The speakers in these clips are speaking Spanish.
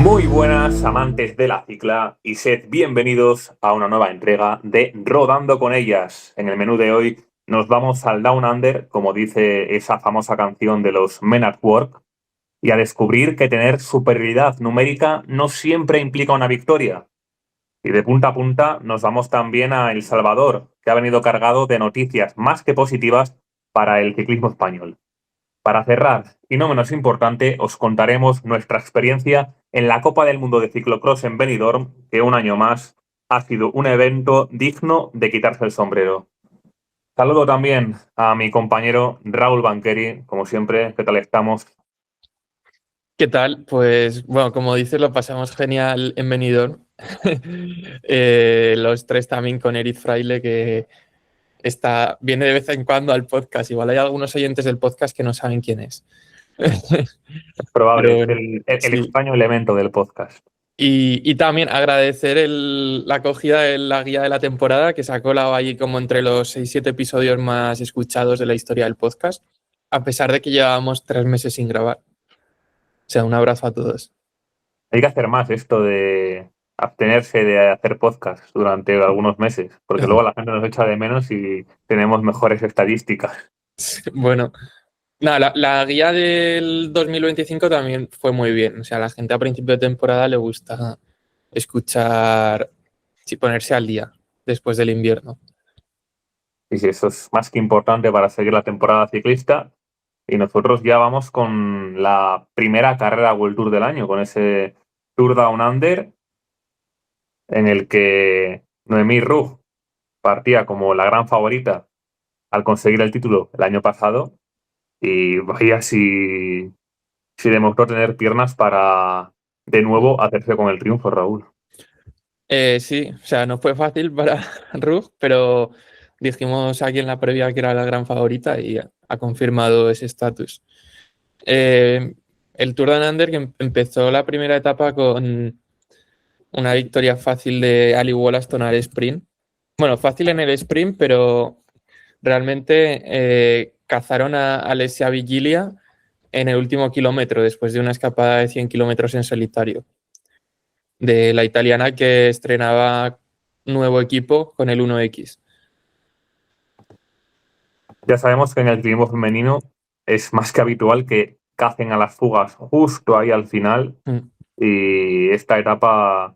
Muy buenas amantes de la cicla y sed bienvenidos a una nueva entrega de Rodando con ellas. En el menú de hoy nos vamos al Down Under, como dice esa famosa canción de los Men at Work, y a descubrir que tener superioridad numérica no siempre implica una victoria. Y de punta a punta nos vamos también a El Salvador, que ha venido cargado de noticias más que positivas para el ciclismo español. Para cerrar, y no menos importante, os contaremos nuestra experiencia en la Copa del Mundo de Ciclocross en Benidorm, que un año más ha sido un evento digno de quitarse el sombrero. Saludo también a mi compañero Raúl Banqueri, como siempre, ¿qué tal estamos? ¿Qué tal? Pues bueno, como dices, lo pasamos genial en Benidorm. Los tres también con Eric Fraile, que viene de vez en cuando al podcast. Igual hay algunos oyentes del podcast que no saben quién es. Es probable, Pero es bueno, el sí. extraño elemento del podcast. Y también agradecer la acogida de la guía de la temporada, que se ha colado ahí como entre los 6-7 episodios más escuchados de la historia del podcast, a pesar de que llevábamos 3 meses sin grabar. O sea, un abrazo a todos. Hay que hacer más esto de abstenerse de hacer podcast durante algunos meses, porque luego la gente nos echa de menos y tenemos mejores estadísticas. Bueno. Nada, la guía del 2025 también fue muy bien. O sea, a la gente a principio de temporada le gusta escuchar, sí, ponerse al día después del invierno. Y sí, eso es más que importante para seguir la temporada ciclista. Y nosotros ya vamos con la primera carrera World Tour del año, con ese Tour Down Under, en el que Noemí Rug partía como la gran favorita al conseguir el título el año pasado. Y vaya si demostró tener piernas para de nuevo hacerse con el triunfo, Raúl. Sí, o sea, no fue fácil para Rug, pero dijimos aquí en la previa que era la gran favorita y ha confirmado ese estatus. Eh, el Tour de Under que empezó la primera etapa con una victoria fácil de Ali Wollaston al sprint. Bueno, fácil en el sprint, pero realmente cazaron a Alessia Vigilia en el último kilómetro, después de una escapada de 100 kilómetros en solitario, de la italiana que estrenaba nuevo equipo con el 1X. Ya sabemos que en el ciclismo femenino es más que habitual que cacen a las fugas justo ahí al final Mm. y esta etapa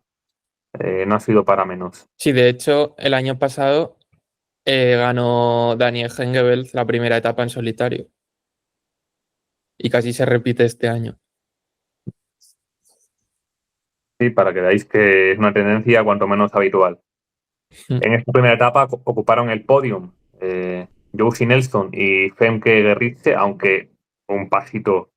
no ha sido para menos. Sí, de hecho, el año pasado ganó Daniel Hengebelt la primera etapa en solitario y casi se repite este año. Sí, para que veáis que es una tendencia cuanto menos habitual. Mm. En esta primera etapa ocuparon el podium Josie Nelson y Femke Gerritze, aunque un pasito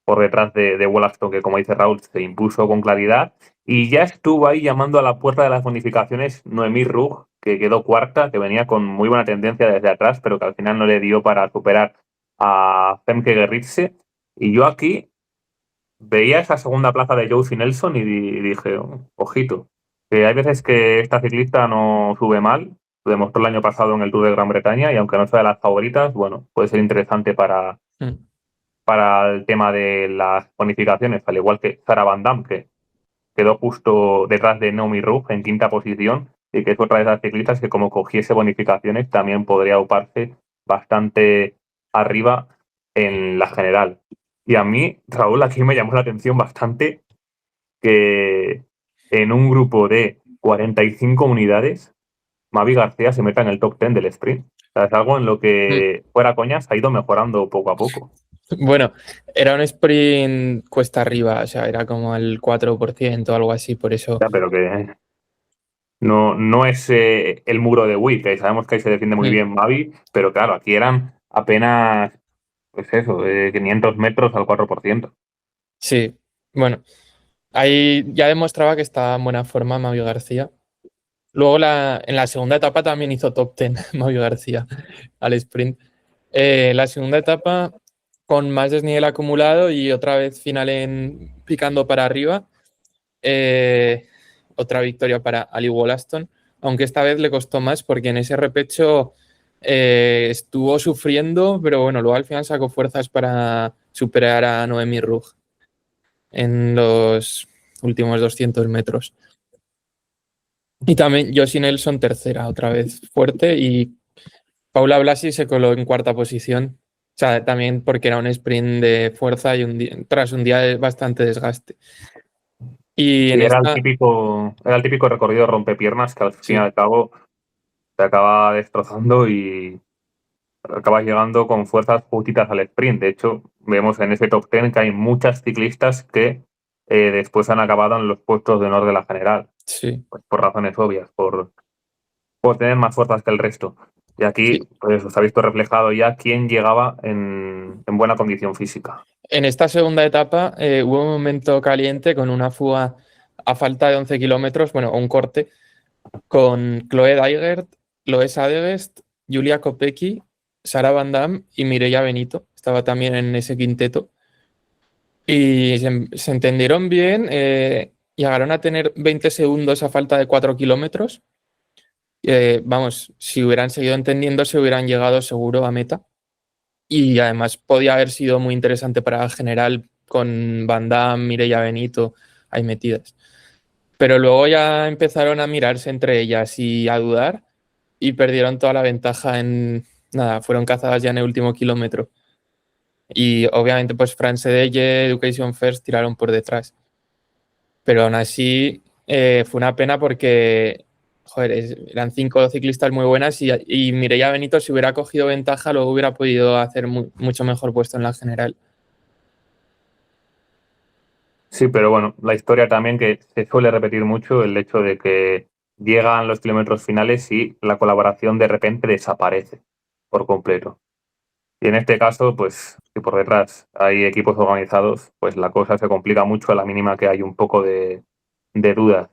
por detrás de Wollaston, que como dice Raúl, se impuso con claridad. Y ya estuvo ahí llamando a la puerta de las bonificaciones Noemí Rug, que quedó cuarta, que venía con muy buena tendencia desde atrás, pero que al final no le dio para superar a Femke Gerritze. Y yo aquí veía esa segunda plaza de Josie Nelson y dije, ojito, que hay veces que esta ciclista no sube mal, lo demostró el año pasado en el Tour de Gran Bretaña y aunque no sea de las favoritas, bueno, puede ser interesante Mm. para el tema de las bonificaciones, al igual que Sara Van Dam, que quedó justo detrás de Naomi Rugg en quinta posición y que es otra de esas ciclistas que como cogiese bonificaciones también podría uparse bastante arriba en la general. Y a mí, Raúl, aquí me llamó la atención bastante que en un grupo de 45 unidades, Mavi García se meta en el top 10 del sprint. O sea, es algo en lo Mm. que, fuera coñas, ha ido mejorando poco a poco. Bueno, era un sprint cuesta arriba, o sea, era como el 4% o algo así, por eso. Ya, pero que no es el muro de Wii, que sabemos que ahí se defiende muy Mm. bien Mavi, pero claro, aquí eran apenas, pues eso, 500 metros al 4%. Sí, bueno, ahí ya demostraba que estaba en buena forma Mario García. Luego en la segunda etapa también hizo top 10 Mario García al sprint. La segunda etapa con más desnivel acumulado y otra vez final en picando para arriba. Eh, Otra victoria para Ali Wollaston, aunque esta vez le costó más porque en ese repecho estuvo sufriendo, pero bueno, luego al final sacó fuerzas para superar a Noemi Rugg en los últimos 200 metros. Y también Josie Nelson tercera, otra vez fuerte, y Paula Blasi se coló en cuarta posición. O sea, también porque era un sprint de fuerza y tras un día de bastante desgaste. Y Sí, en esta, era el típico recorrido rompepiernas que al fin y sí, al cabo te acaba destrozando y acabas llegando con fuerzas justitas al sprint. De hecho, vemos en ese top 10 que hay muchas ciclistas que después han acabado en los puestos de honor de la general, sí, pues por razones obvias, por tener más fuerzas que el resto. Y aquí sí. pues os ha visto reflejado ya quién llegaba en buena condición física. En esta segunda etapa hubo un momento caliente con una fuga a falta de 11 kilómetros, bueno, un corte, con Chloe Dygert, Loes Adegest, Julia Kopecky, Sara Van Damme y Mireia Benito. Estaba también en ese quinteto. Y se entendieron bien, llegaron a tener 20 segundos a falta de 4 kilómetros. Vamos, si hubieran seguido entendiendo, se hubieran llegado seguro a meta. Y además podía haber sido muy interesante para el general con Van Damme, Mireia Benito ahí metidas. Pero luego ya empezaron a mirarse entre ellas y a dudar y perdieron toda la ventaja en nada, fueron cazadas ya en el último kilómetro. Y obviamente pues France Deye, Education First tiraron por detrás. Pero aún así fue una pena porque joder, eran 5 ciclistas muy buenas y Mireia Benito si hubiera cogido ventaja luego hubiera podido hacer mucho mejor puesto en la general. Sí, pero bueno, la historia también que se suele repetir mucho, el hecho de que llegan los kilómetros finales y la colaboración de repente desaparece por completo. Y en este caso, pues, si por detrás hay equipos organizados, pues la cosa se complica mucho a la mínima que hay un poco de duda.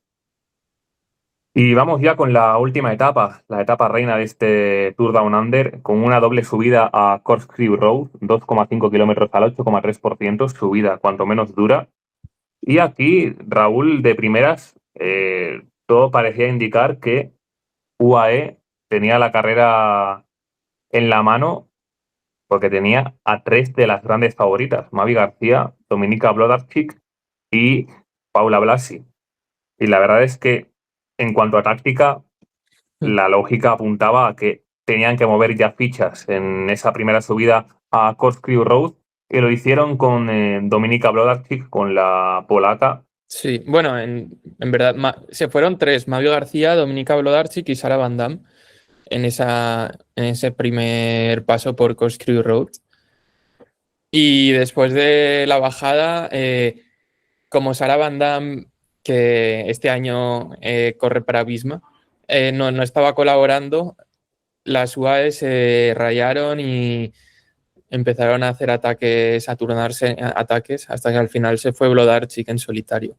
Y vamos ya con la última etapa, la etapa reina de este Tour Down Under, con una doble subida a Corkscrew Road, 2,5 kilómetros al 8,3%, subida cuanto menos dura. Y aquí, Raúl, de primeras, todo parecía indicar que UAE tenía la carrera en la mano porque tenía a tres de las grandes favoritas, Mavi García, Dominika Blodarczyk y Paula Blasi. Y la verdad es que en cuanto a táctica, la lógica apuntaba a que tenían que mover ya fichas en esa primera subida a Corkscrew Road y lo hicieron con Dominika Blodarczyk, con la polaca. Sí, bueno, en verdad se fueron tres, Mario García, Dominika Blodarczyk y Sara Van Damme en ese primer paso por Corkscrew Road. Y después de la bajada, como Sara Van Damme, que este año corre para Visma, no estaba colaborando, las UAE se rayaron y empezaron a hacer ataques, a turnarse ataques, hasta que al final se fue Blodarczyk en solitario.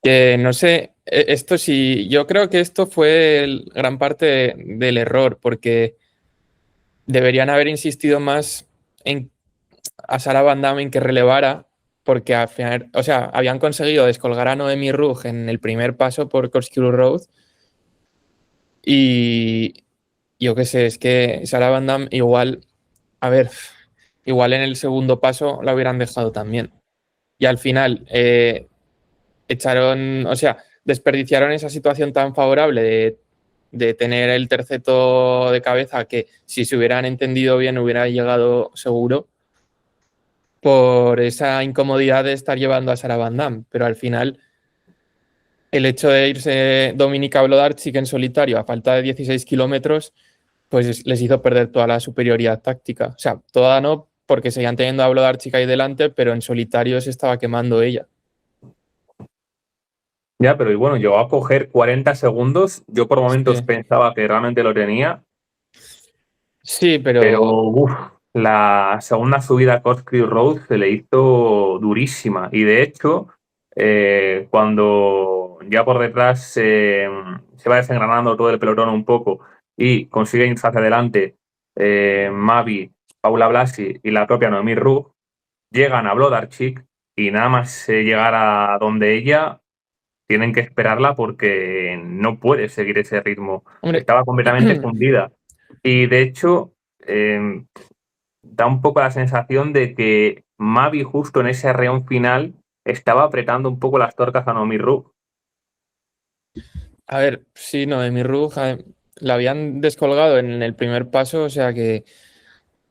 Que no sé, esto sí, yo creo que esto fue gran parte del error, porque deberían haber insistido más en a Sara Van Damme en que relevara, porque al final, o sea, habían conseguido descolgar a Noemi Rugg en el primer paso por Corkscrew Road y yo qué sé, es que Sara Van Damme igual, a ver, igual en el segundo paso la hubieran dejado también. Y al final echaron, o sea, desperdiciaron esa situación tan favorable de tener el terceto de cabeza que si se hubieran entendido bien hubiera llegado seguro por esa incomodidad de estar llevando a Sara Van Damme, pero al final el hecho de irse Dominika Blodarczyk en solitario a falta de 16 kilómetros, pues les hizo perder toda la superioridad táctica. O sea, toda no, porque seguían teniendo a Blodarczyk ahí delante, pero en solitario se estaba quemando ella. Ya, pero y bueno, llegó a coger 40 segundos. Yo por momentos Sí, pensaba que realmente lo tenía, sí, pero pero la segunda subida a Corkscrew Road se le hizo durísima. Y de hecho, cuando ya por detrás se va desengranando todo el pelotón un poco y consigue irse hacia adelante Mavi, Paula Blasi y la propia Noemi Rugg, llegan a Blodarczyk y nada más llegar a donde ella tienen que esperarla porque no puede seguir ese ritmo. hombre, Estaba completamente fundida. Y de hecho, da un poco la sensación de que Mavi justo en ese arreón final estaba apretando un poco las torcas a Nomi Rug. A ver, sí, no, de mi Rug la habían descolgado en el primer paso, o sea que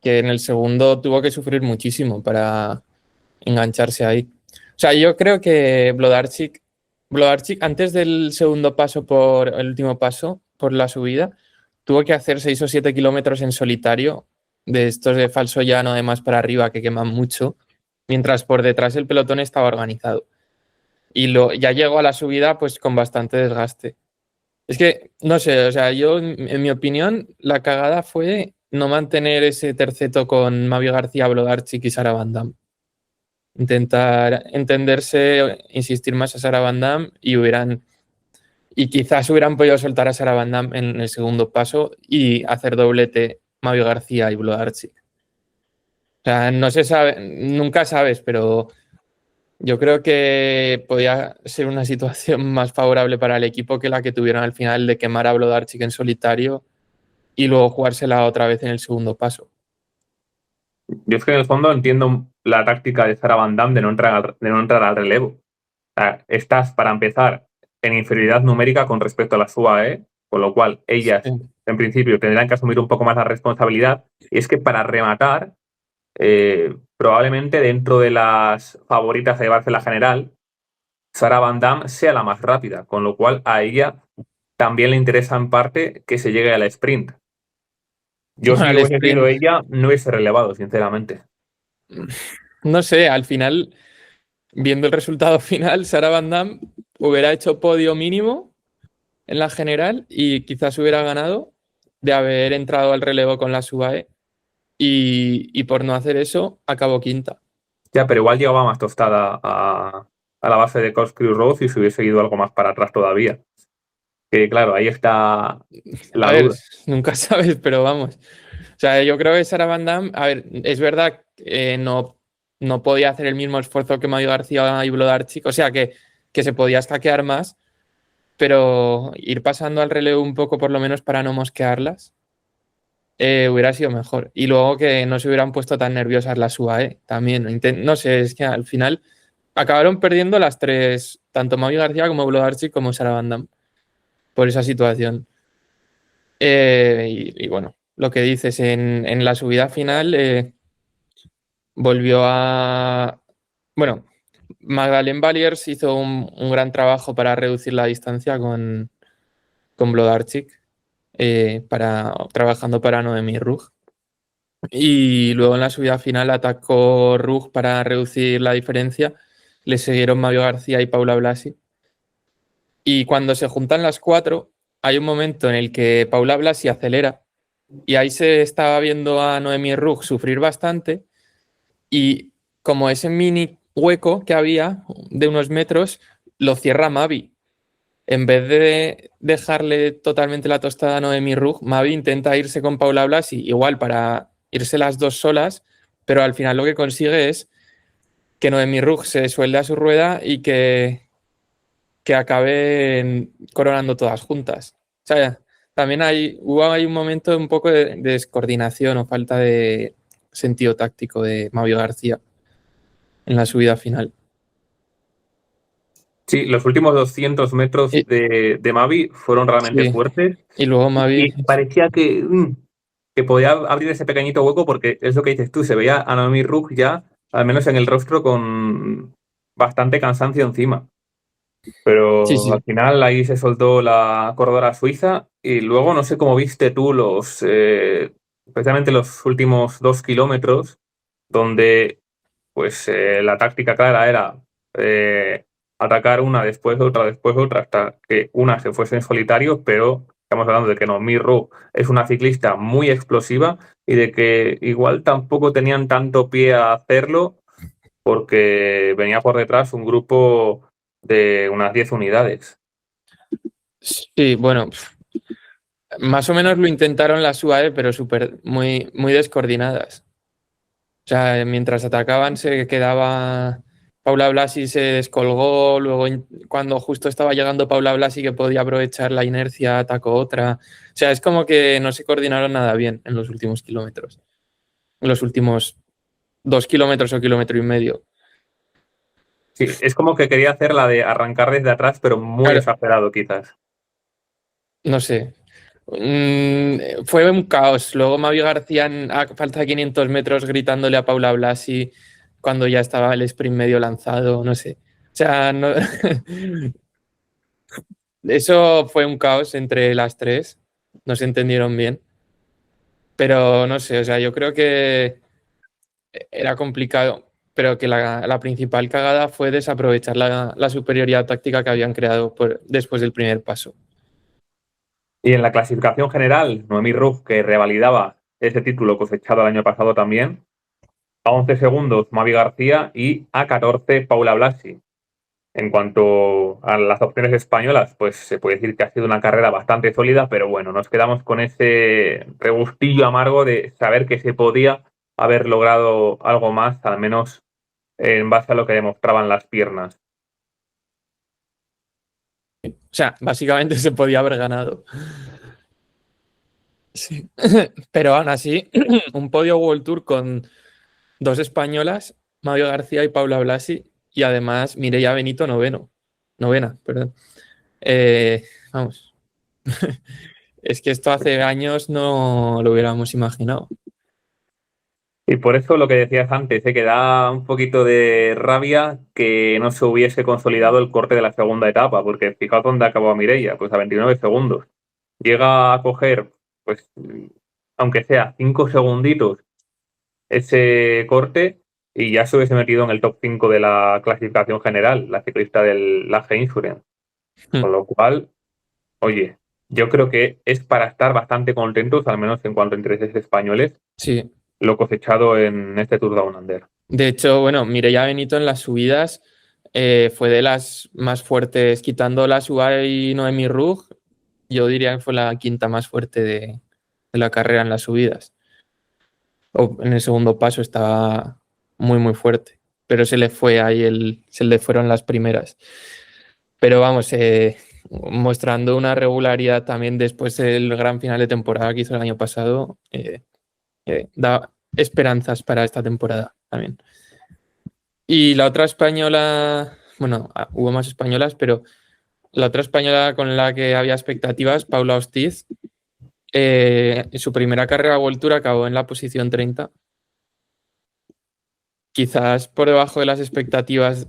en el segundo tuvo que sufrir muchísimo para engancharse ahí. O sea, yo creo que Blodarchik antes del segundo paso por el último paso, por la subida, tuvo que hacer 6 o 7 kilómetros en solitario, de estos de falso llano, además para arriba, que queman mucho, mientras por detrás el pelotón estaba organizado. Y ya llegó a la subida pues con bastante desgaste. Es que, no sé, o sea, yo, en mi opinión, la cagada fue no mantener ese terceto con Mavi García, Blodarchik y Sara Van Dam. Intentar entenderse, insistir más a Sara Van Dam y quizás hubieran podido soltar a Sara Van Dam en el segundo paso y hacer doblete Mavi García y Blodarchik. O sea, no se sabe, nunca sabes, pero yo creo que podía ser una situación más favorable para el equipo que la que tuvieron al final de quemar a Blodarchik en solitario y luego jugársela otra vez en el segundo paso. Yo es que en el fondo entiendo la táctica de Sara Van Damme de no entrar al relevo. O sea, estás, para empezar, en inferioridad numérica con respecto a las UAE, con lo cual ellas, Sí. en principio, tendrán que asumir un poco más la responsabilidad. Y es que para rematar, probablemente dentro de las favoritas a llevarse la general, Sara Van Damme sea la más rápida, con lo cual a ella también le interesa en parte que se llegue al sprint. Yo Bueno, si el hubiese sido sprint, ella, no hubiese relevado, sinceramente. no sé, al final, viendo el resultado final, Sara Van Dam hubiera hecho podio mínimo en la general y quizás hubiera ganado de haber entrado al relevo con la SUBAE y por no hacer eso acabó quinta. Ya, pero igual llegaba más tostada a la base de Corkscrew Road y se hubiese ido algo más para atrás todavía. Que claro, ahí está A la ver, duda. nunca sabes, pero vamos. O sea, yo creo que Sara Van Dam, a ver, es verdad que no podía hacer el mismo esfuerzo que Mario García y Blodarchik, o sea que se podía escaquear más, pero ir pasando al relevo un poco por lo menos para no mosquearlas, hubiera sido mejor. Y luego que no se hubieran puesto tan nerviosas las UAE también. No sé, es que al final acabaron perdiendo las tres, tanto Mavi García como Blodarchik como Sara Van Dam, por esa situación. Y bueno, lo que dices, en la subida final volvió a... Bueno, Magdalene Valiers hizo un gran trabajo para reducir la distancia con Blodarchik, trabajando para Noemi Rug. Y luego en la subida final atacó Rug para reducir la diferencia. Le siguieron Mario García y Paula Blasi. Y cuando se juntan las cuatro, hay un momento en el que Paula Blasi acelera y ahí se estaba viendo a Noemi Rug sufrir bastante y como ese mini hueco que había de unos metros, lo cierra Mavi. En vez de dejarle totalmente la tostada a Noemi Rug, Mavi intenta irse con Paula Blasi, igual para irse las dos solas, pero al final lo que consigue es que Noemi Rug se suelde a su rueda y que acaben coronando todas juntas. O sea, también hubo ahí un momento un poco de descoordinación o falta de sentido táctico de Mavi García en la subida final. Sí, los últimos 200 metros Y, de Mavi fueron realmente sí, fuertes y luego y Mavi, parecía que podía abrir ese pequeñito hueco porque es lo que dices tú, se veía a Naomi Rugg ya, al menos en el rostro, con bastante cansancio encima. sí, Pero al sí. final ahí se soltó la corredora suiza y luego no sé cómo viste tú especialmente los últimos 2 kilómetros, donde pues la táctica clara era eh, atacar una, después otra, hasta que una se fuese en solitario, pero estamos hablando de que Noemí Rowe es una ciclista muy explosiva y de que igual tampoco tenían tanto pie a hacerlo porque venía por detrás un grupo de unas 10 unidades. Sí, bueno, más o menos lo intentaron las UAE, pero muy, muy descoordinadas. O sea, mientras atacaban se quedaba Paula Blasi, se descolgó, luego cuando justo estaba llegando Paula Blasi que podía aprovechar la inercia, atacó otra. O sea, es como que no se coordinaron nada bien en los últimos kilómetros, en los últimos 2 kilómetros o kilómetro y medio. Sí, es como que quería hacer la de arrancar desde atrás, pero muy Claro, exagerado quizás. no sé. Fue un caos. Luego Mavi García a falta de 500 metros gritándole a Paula Blasi cuando ya estaba el sprint medio lanzado, no sé. O sea, eso fue un caos entre las tres. No se entendieron bien. Pero no sé, o sea, yo creo que era complicado, pero que la principal cagada fue desaprovechar la superioridad táctica que habían creado después del primer paso. Y en la clasificación general, Noemí Ruf, que revalidaba ese título cosechado el año pasado también, a 11 segundos Mavi García y a 14 Paula Blasi. En cuanto a las opciones españolas, pues se puede decir que ha sido una carrera bastante sólida, pero bueno, nos quedamos con ese regustillo amargo de saber que se podía haber logrado algo más, al menos en base a lo que demostraban las piernas. O sea, básicamente se podía haber ganado. Sí. Pero aún así, un podio World Tour con dos españolas, Mario García y Paula Blasi, y además Mireia Benito novena, perdón. Eh, vamos, es que esto hace años no lo hubiéramos imaginado. Y por eso lo que decías antes, que da un poquito de rabia que no se hubiese consolidado el corte de la segunda etapa, porque fijaos dónde acabó Mireia, pues a 29 segundos. Llega a coger, pues, aunque sea 5 segunditos ese corte y ya se hubiese metido en el top 5 de la clasificación general, la ciclista del Laje Insurance. Con lo cual, oye, yo creo que es para estar bastante contentos, al menos en cuanto a intereses españoles, Sí, lo cosechado en este Tour Down Under. de hecho, bueno, Mireia Benito en las subidas fue de las más fuertes, quitando la Subai y Noemi Rug, yo diría que fue la quinta más fuerte de la carrera en las subidas. O en el segundo paso estaba muy fuerte, pero se le fueron las primeras. Pero vamos, mostrando una regularidad también después del gran final de temporada que hizo el año pasado, da esperanzas para esta temporada también. Y la otra española, bueno, hubo más españolas, pero la otra española con la que había expectativas, Paula Hostiz, en su primera carrera a World Tour acabó en la posición 30, quizás por debajo de las expectativas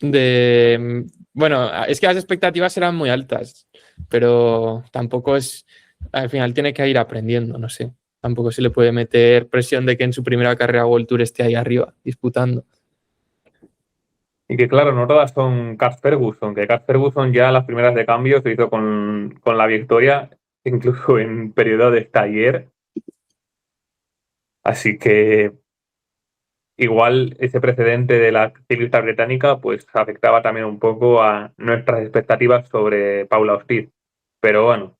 de... Bueno, es que las expectativas eran muy altas, pero tampoco es... Al final tiene que ir aprendiendo, no sé. Tampoco se le puede meter presión de que en su primera carrera World Tour esté ahí arriba, disputando. Y que claro, no todas son Cat Ferguson, que Cat Ferguson ya las primeras de cambio se hizo con la victoria, incluso en periodo de taller. Así que igual ese precedente de la ciclista británica pues afectaba también un poco a nuestras expectativas sobre Paula Hostiz. Pero bueno,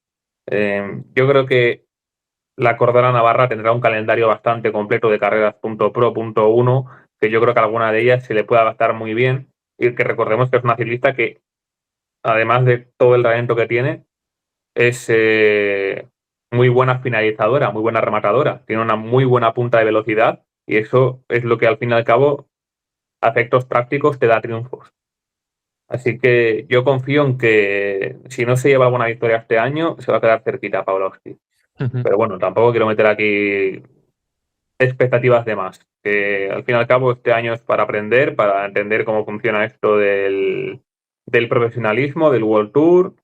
yo creo que la Cordera Navarra tendrá un calendario bastante completo de carreras .pro.1, que yo creo que alguna de ellas se le puede adaptar muy bien y que recordemos que es una ciclista que, además de todo el talento que tiene, es muy buena finalizadora, muy buena rematadora, tiene una muy buena punta de velocidad y eso es lo que al fin y al cabo a efectos prácticos te da triunfos. Así que yo confío en que si no se lleva alguna victoria este año, se va a quedar cerquita Pavlovsky. Pero bueno, tampoco quiero meter aquí expectativas de más. Que al fin y al cabo este año es para aprender, para entender cómo funciona esto del profesionalismo, del World Tour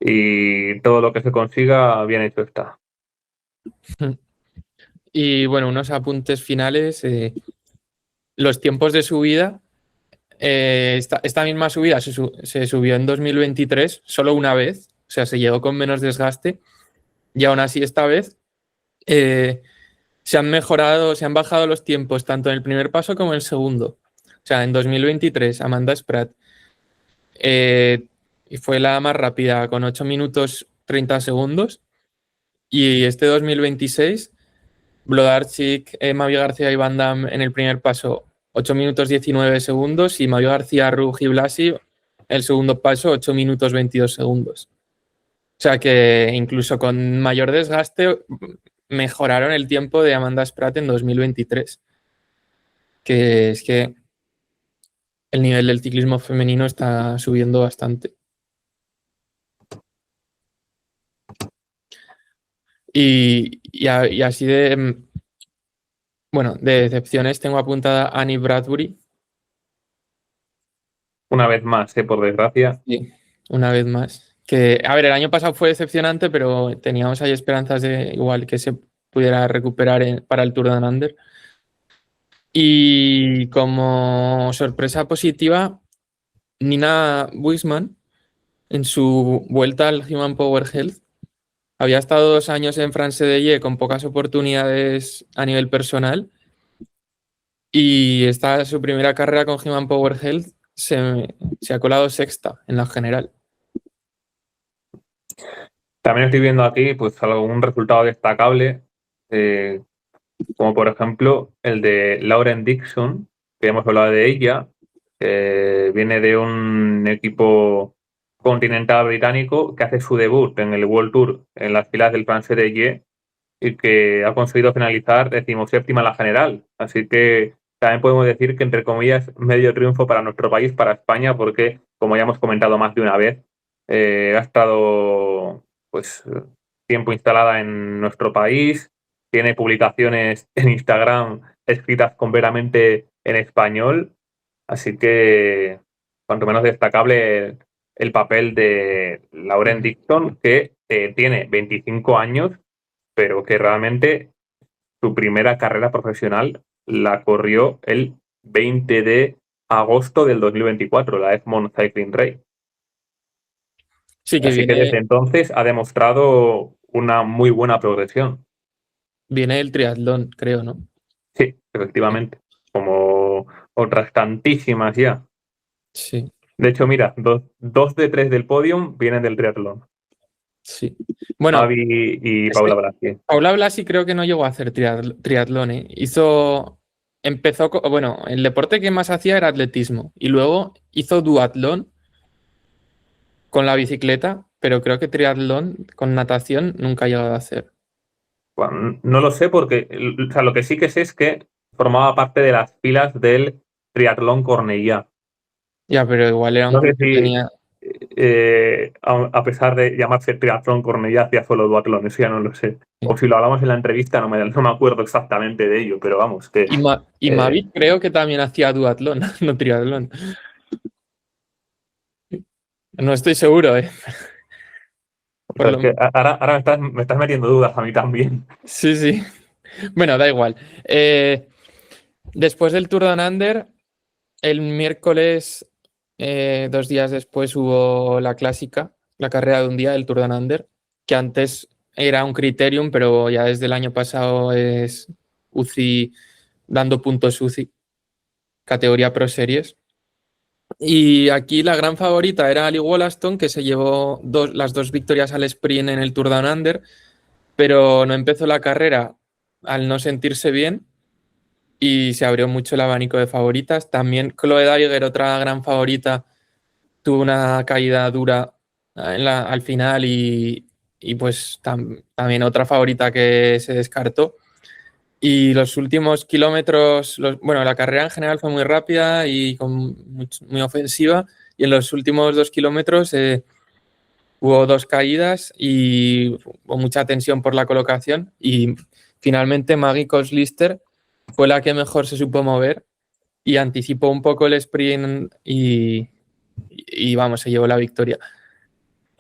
y todo lo que se consiga bien hecho está. Y bueno, unos apuntes finales. Los tiempos de subida. Esta misma subida se subió en 2023 solo una vez, o sea, se llegó con menos desgaste y aún así esta vez eh, se han mejorado, se han bajado los tiempos tanto en el primer paso como en el segundo. O sea, en 2023 Amanda Spratt eh, fue la más rápida con 8 minutos 30 segundos y este 2026 Blodarchik, Mavi García y Van Damme en el primer paso 8 minutos 19 segundos y Mario García, Ruggi y Blasi el segundo paso 8 minutos 22 segundos. O sea que incluso con mayor desgaste mejoraron el tiempo de Amanda Spratt en 2023. Que es que el nivel del ciclismo femenino está subiendo bastante. Y así bueno, de decepciones tengo apuntada a Annie Bradbury. Una vez más, por desgracia. Sí, una vez más. Que, a ver, el año pasado fue decepcionante, pero teníamos ahí esperanzas de igual que se pudiera recuperar para el Tour de Under. Y como sorpresa positiva, Nina Buisman, en su vuelta al Human Power Health, había estado 2 años en France de con pocas oportunidades a nivel personal y esta su primera carrera con Human Power Health se ha colado sexta en la general. También estoy viendo aquí pues algún resultado destacable, eh, como por ejemplo el de Lauren Dixon, que hemos hablado de ella, que viene de un equipo continental británico que hace su debut en el World Tour en las filas del France de y que ha conseguido finalizar 17ª en la general. Así que también podemos decir que, entre comillas, medio triunfo para nuestro país, para España, porque, como ya hemos comentado más de una vez, ha estado pues tiempo instalada en nuestro país, tiene publicaciones en Instagram escritas completamente en español, así que cuanto menos destacable el papel de Lauren Dixon, que tiene 25 años, pero que realmente su primera carrera profesional la corrió el 20 de agosto del 2024, la Egmont Cycling Race. Sí que Así que desde entonces ha demostrado una muy buena progresión. viene el triatlón, creo, ¿no? Sí, efectivamente. Como otras tantísimas ya. Sí, De hecho, mira, dos de tres del podium vienen del triatlón. sí. Bueno, Mavi y es que Paula Blasi. Paula Blasi creo que no llegó a hacer triatlón, ¿eh? Bueno, el deporte que más hacía era atletismo y luego hizo duatlón con la bicicleta, pero creo que triatlón con natación nunca ha llegado a hacer. Bueno, no lo sé porque, o sea, lo que sí que sé es que formaba parte de las filas del triatlón Cornellá. Ya, pero igual era un No sé club que si, tenía... a pesar de llamarse triatlón Cornellá, hacía solo duatlón, eso ya no lo sé. O si lo hablamos en la entrevista, no me acuerdo exactamente de ello, pero vamos, que Y Mavi creo que también hacía duatlón, no triatlón. No estoy seguro, ¿eh? o Por sea, es lo... que ahora me estás metiendo dudas a mí también. Sí, sí. Bueno, da igual. Después del Tour Down Under, el miércoles, 2 días después, hubo la clásica, la carrera de un día, el Tour Down Under, que antes era un criterium, pero ya desde el año pasado es UCI dando puntos UCI, categoría Pro Series. Y aquí la gran favorita era Ali Wollaston, que se llevó las 2 victorias al sprint en el Tour Down Under, pero no empezó la carrera al no sentirse bien y se abrió mucho el abanico de favoritas. También Chloe Daiger, otra gran favorita, tuvo una caída dura al final y pues también otra favorita que se descartó. Y los últimos kilómetros, bueno, la carrera en general fue muy rápida y muy ofensiva. Y en los últimos 2 kilómetros hubo 2 caídas y hubo mucha tensión por la colocación. Y finalmente Maggie Lister fue la que mejor se supo mover y anticipó un poco el sprint y vamos, se llevó la victoria.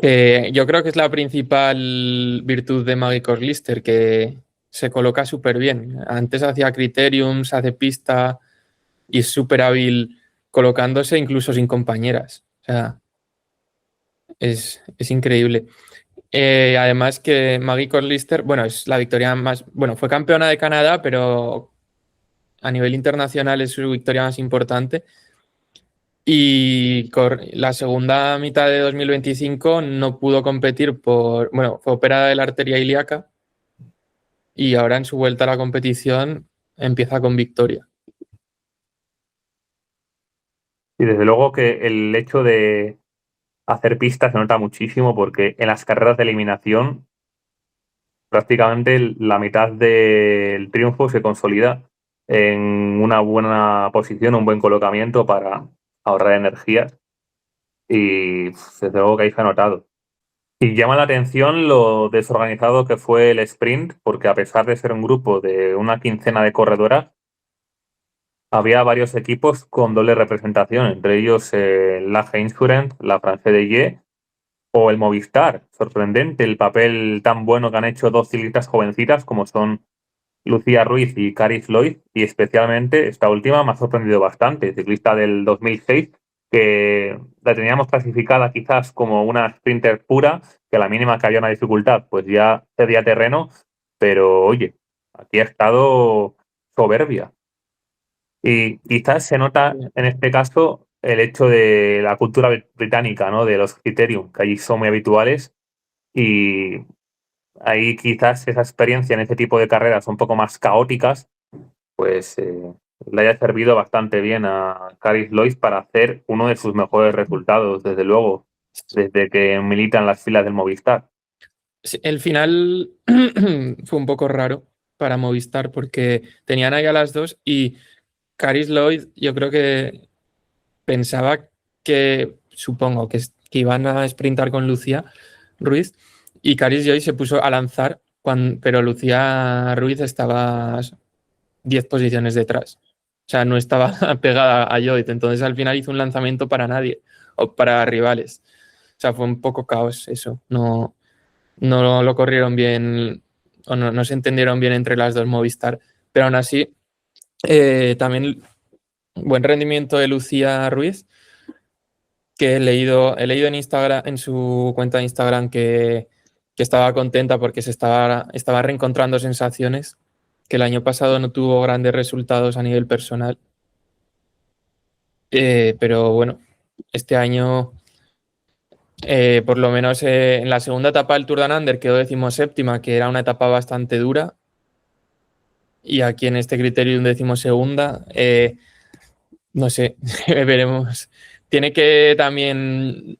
Yo creo que es la principal virtud de Maggie Lister, que se coloca súper bien. Antes hacía criteriums, hace pista y es súper hábil colocándose incluso sin compañeras. O sea, es increíble. Además que Maggie Lister, bueno, es la victoria más, bueno, fue campeona de Canadá, pero a nivel internacional es su victoria más importante. Y la segunda mitad de 2025 no pudo competir bueno, fue operada de la arteria ilíaca y ahora en su vuelta a la competición empieza con victoria. Y desde luego que el hecho de hacer pistas se nota muchísimo porque en las carreras de eliminación prácticamente la mitad del triunfo se consolida en una buena posición, un buen colocamiento para ahorrar energías y desde luego que ahí se ha notado. Y llama la atención lo desorganizado que fue el sprint, porque a pesar de ser un grupo de una quincena de corredoras, había varios equipos con doble representación, entre ellos la Insurance, la France de o el Movistar. Sorprendente el papel tan bueno que han hecho dos ciclistas jovencitas como son Lucía Ruiz y Cari Floyd, y especialmente esta última me ha sorprendido bastante, ciclista del 2006, que la teníamos clasificada quizás como una sprinter pura, que a la mínima que había una dificultad, pues ya cedía terreno, pero oye, aquí ha estado soberbia. Y quizás se nota en este caso el hecho de la cultura británica, ¿no? De los criterium, que allí son muy habituales, y ahí quizás esa experiencia en ese tipo de carreras un poco más caóticas, pues le haya servido bastante bien a Caris Lois para hacer uno de sus mejores resultados, desde luego, desde que milita en las filas del Movistar. Sí, el final fue un poco raro para Movistar porque tenían ahí a las dos y Caris Lloyd yo creo que pensaba que, supongo, que iban a sprintar con Lucía Ruiz y Caris Lloyd se puso a lanzar, pero Lucía Ruiz estaba 10 posiciones detrás. O sea, no estaba pegada a Lloyd. Entonces al final hizo un lanzamiento para nadie o para rivales. O sea, fue un poco caos eso. No lo corrieron bien o no se entendieron bien entre las dos Movistar. Pero aún así, también buen rendimiento de Lucía Ruiz, que he leído en Instagram, en su cuenta de Instagram que estaba contenta porque estaba reencontrando sensaciones, que el año pasado no tuvo grandes resultados a nivel personal. Pero bueno, este año, por lo menos en la segunda etapa del Tour de Under quedó 17ª, que era una etapa bastante dura. Y aquí en este criterium 12ª, no sé, veremos. Tiene que también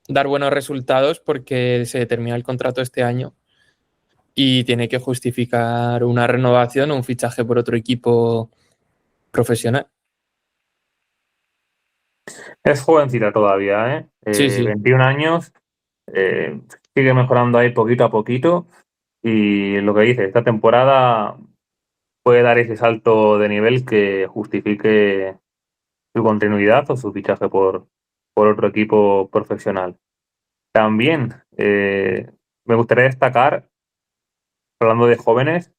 dar buenos resultados porque se termina el contrato este año y tiene que justificar una renovación o un fichaje por otro equipo profesional. Es jovencita todavía, ¿eh? Sí, sí. 21 años, eh, sigue mejorando ahí poquito a poquito y lo que dice, esta temporada puede dar ese salto de nivel que justifique su continuidad o su fichaje por otro equipo profesional. También me gustaría destacar, hablando de jóvenes,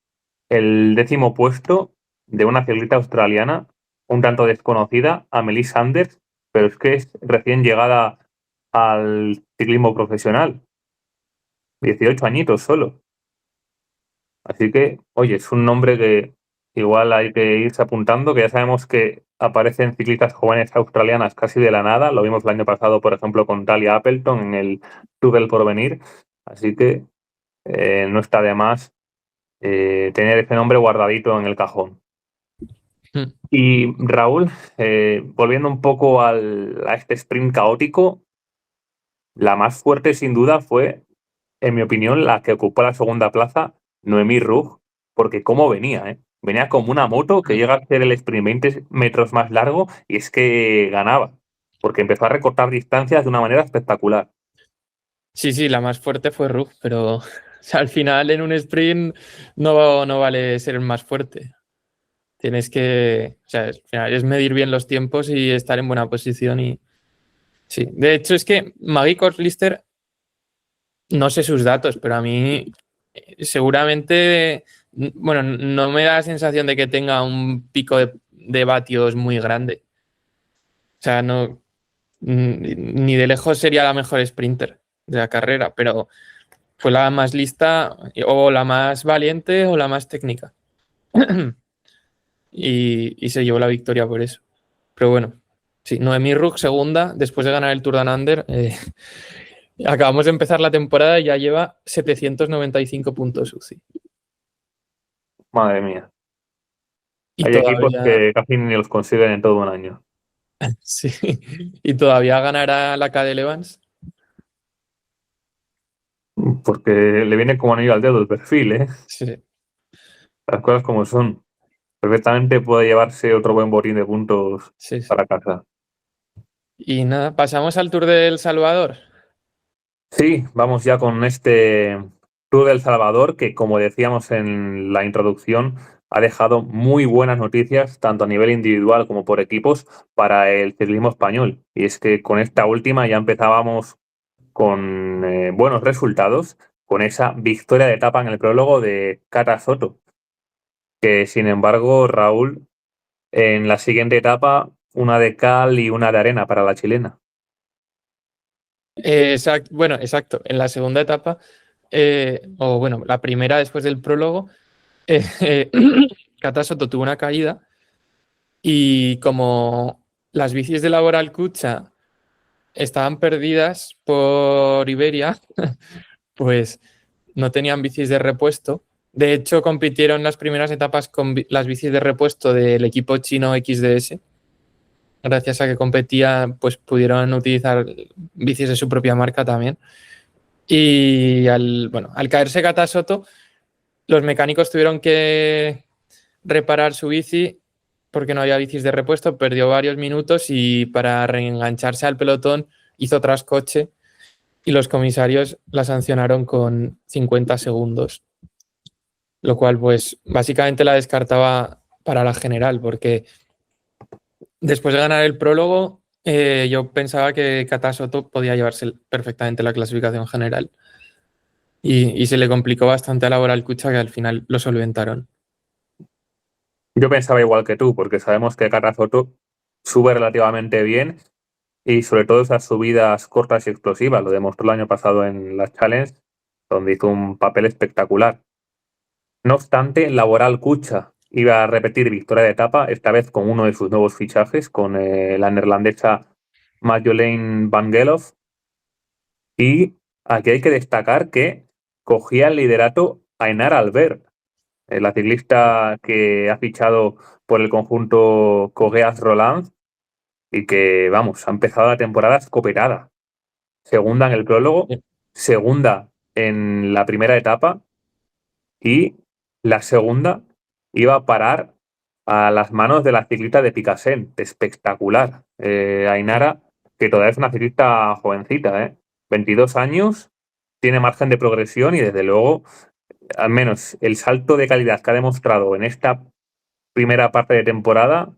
el 10º puesto de una ciclista australiana, un tanto desconocida, Amelie Sanders, pero es que es recién llegada al ciclismo profesional, 18 añitos solo. Así que, oye, es un nombre que igual hay que irse apuntando, que ya sabemos que aparecen ciclistas jóvenes australianas casi de la nada. Lo vimos el año pasado, por ejemplo, con Talia Appleton en el Tour del Porvenir. Así que no está de más tener ese nombre guardadito en el cajón. Mm. Y Raúl, volviendo un poco a este sprint caótico, la más fuerte sin duda fue, en mi opinión, la que ocupó la segunda plaza, Noemí Rug, porque cómo venía, ¿eh? Venía como una moto que llega a hacer el sprint 20 metros más largo y es que ganaba, porque empezó a recortar distancias de una manera espectacular. Sí, sí, la más fuerte fue Rug, pero o sea, al final en un sprint no vale ser el más fuerte. Tienes que, o sea, al final es medir bien los tiempos y estar en buena posición y sí. De hecho, es que Maggie Lister, no sé sus datos, pero a mí seguramente, bueno, no me da la sensación de que tenga un pico de vatios muy grande. O sea, no, ni de lejos sería la mejor sprinter de la carrera, pero fue la más lista o la más valiente o la más técnica. Y se llevó la victoria por eso. Pero bueno, sí, Noemí Rug segunda, después de ganar el Tour de Under. Acabamos de empezar la temporada y ya lleva 795 puntos UCI. Madre mía. Y Hay equipos todavía, que casi ni los consiguen en todo un año, sí, y todavía ganará la Cadel Evans. porque le viene como anillo al dedo el perfil, ¿eh? Sí, Las cosas como son. Perfectamente puede llevarse otro buen botín de puntos sí, sí. para casa. Y nada, pasamos al Tour de El Salvador. Sí, vamos ya con este Tour del Salvador que, como decíamos en la introducción, ha dejado muy buenas noticias, tanto a nivel individual como por equipos, para el ciclismo español. Y es que con esta última ya empezábamos con buenos resultados, con esa victoria de etapa en el prólogo de Cata Soto, que sin embargo, Raúl, en la siguiente etapa, una de cal y una de arena para la chilena. Bueno, exacto. En la segunda etapa, o bueno, la primera después del prólogo, eh, Cata Soto tuvo una caída y como las bicis de Laboral Cucha estaban perdidas por Iberia, pues no tenían bicis de repuesto. De hecho, compitieron las primeras etapas con las bicis de repuesto del equipo chino XDS. Gracias a que competía, pues pudieron utilizar bicis de su propia marca también. Y al caerse Kata Soto, los mecánicos tuvieron que reparar su bici porque no había bicis de repuesto, perdió varios minutos y para reengancharse al pelotón hizo trascoche y los comisarios la sancionaron con 50 segundos, lo cual pues básicamente la descartaba para la general porque después de ganar el prólogo yo pensaba que Kata Soto podía llevarse perfectamente la clasificación general. Y se le complicó bastante a Laboral Cucha que al final lo solventaron. Yo pensaba igual que tú, porque sabemos que Cata Soto sube relativamente bien y sobre todo esas subidas cortas y explosivas. Lo demostró el año pasado en la Challenge, donde hizo un papel espectacular. No obstante, Laboral Cucha iba a repetir victoria de etapa, esta vez con uno de sus nuevos fichajes, con la neerlandesa Marjolein Van Geloof. Y aquí hay que destacar que cogía el liderato Ainara Albert, la ciclista que ha fichado por el conjunto Cogeas Roland y que, vamos, ha empezado la temporada escopetada. Segunda en el prólogo, segunda en la primera etapa y la segunda iba a parar a las manos de la ciclista de Picasen. Espectacular. Ainara, que todavía es una ciclista jovencita, 22 años, tiene margen de progresión y desde luego, al menos el salto de calidad que ha demostrado en esta primera parte de temporada,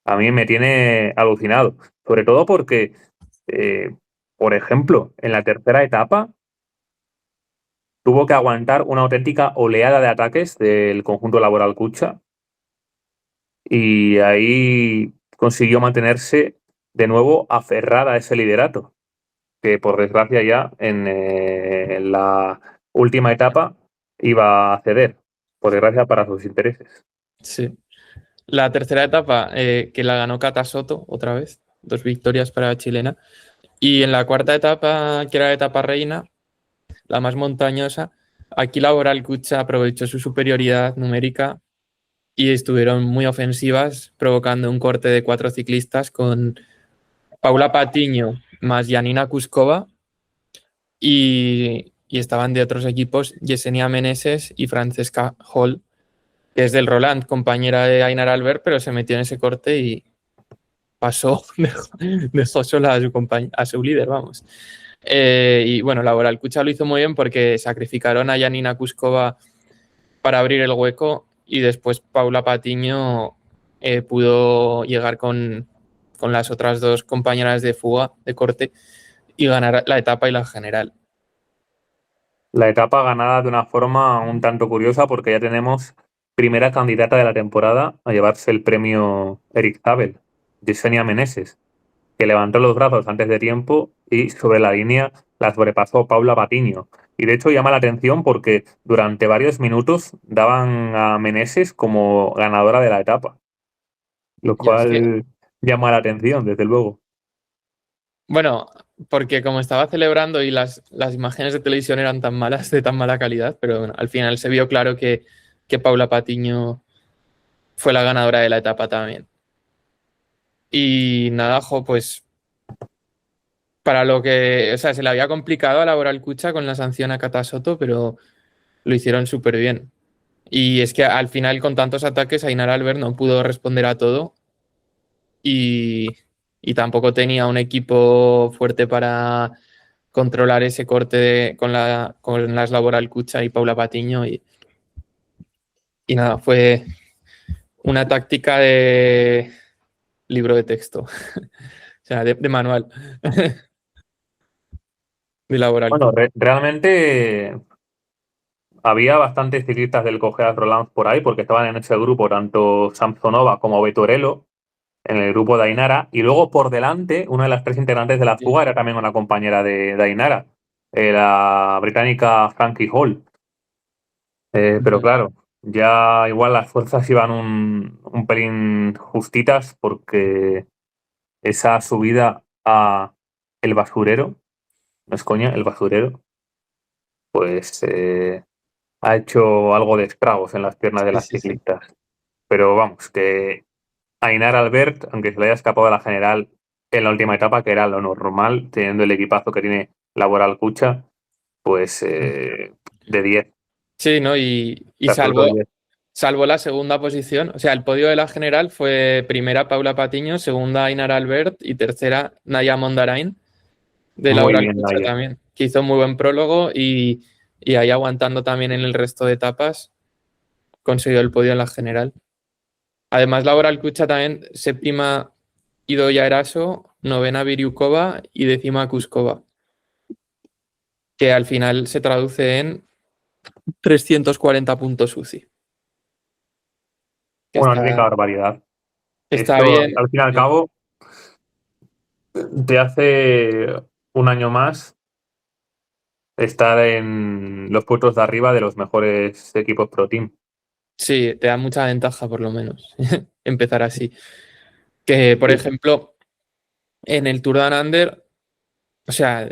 a mí me tiene alucinado. Sobre todo porque, eh, por ejemplo, en la tercera etapa tuvo que aguantar una auténtica oleada de ataques del conjunto Laboral Cucha y ahí consiguió mantenerse de nuevo aferrada a ese liderato, que por desgracia ya en la última etapa iba a ceder, por desgracia para sus intereses. Sí. La tercera etapa que la ganó Cata Soto otra vez, 2 victorias para la chilena. Y en la cuarta etapa, que era la etapa reina, la más montañosa, aquí Laboral Cucha aprovechó su superioridad numérica y estuvieron muy ofensivas, provocando un corte de 4 ciclistas con Paula Patiño más Janina Kuskova y estaban de otros equipos Yesenia Meneses y Francesca Hall, que es del Roland, compañera de Ainar Albert, pero se metió en ese corte y pasó, dejó sola a a su líder, vamos. Y bueno, Laboral Cucha lo hizo muy bien porque sacrificaron a Janina Kuskova para abrir el hueco y después Paula Patiño pudo llegar con las otras 2 compañeras de fuga, de corte, y ganar la etapa y la general. La etapa ganada de una forma un tanto curiosa porque ya tenemos primera candidata de la temporada a llevarse el premio Eric Zabel, Yesenia Meneses, que levantó los brazos antes de tiempo y sobre la línea la sobrepasó Paula Patiño. Y de hecho llama la atención porque durante varios minutos daban a Meneses como ganadora de la etapa, lo Ya es que, cual llama la atención, desde luego. bueno, porque como estaba celebrando y las imágenes de televisión eran tan malas, de tan mala calidad, pero bueno, al final se vio claro que Paula Patiño fue la ganadora de la etapa también. Y nada, jo, pues para lo que, o sea, se le había complicado a Laboral Cucha con la sanción a Cata Soto, pero lo hicieron súper bien. Y es que al final, con tantos ataques, Ainar Albert no pudo responder a todo. Y, y tampoco tenía un equipo fuerte para controlar ese corte con las Laboral Cucha y Paula Patiño y nada, fue una táctica de libro de texto, o sea, de manual de Laboral Bueno, Cucha. realmente había bastantes ciclistas del Cogeas Roland por ahí, porque estaban en ese grupo tanto Samsonova como Vettorello, en el grupo de Ainara, y luego por delante, una de las tres integrantes de la Sí. fuga era también una compañera de Ainara, la británica Frankie Hall. Pero Ujú. claro, ya igual las fuerzas iban un pelín justitas porque esa subida a el basurero, no es coña, el basurero, pues ha hecho algo de estragos en las piernas de Sí, las sí, sí. ciclistas. Pero vamos, que Ainara Albert, aunque se le haya escapado a la general en la última etapa, que era lo normal, teniendo el equipazo que tiene Laboral Cucha, pues de 10, Sí, ¿no? Y absoluto 10. salvo la segunda posición. O sea, el podio de la general fue primera Paula Patiño, segunda Ainara Albert y tercera Naya Mondarain, de Muy Laura bien, Alcucha Naya. también, que hizo muy buen prólogo y ahí aguantando también en el resto de etapas, consiguió el podio en la general. Además, Laura Alcucha también, séptima Idoia Eraso, novena Viriukova y décima Kuskova, que al final se traduce en 340 puntos UCI, que Una auténtica barbaridad. está Esto, bien. al fin y al Sí. cabo, te hace un año más estar en los puestos de arriba de los mejores equipos Pro Team. Sí, te da mucha ventaja por lo menos empezar así. Que, por Sí. ejemplo, en el Tour Down Under, o sea,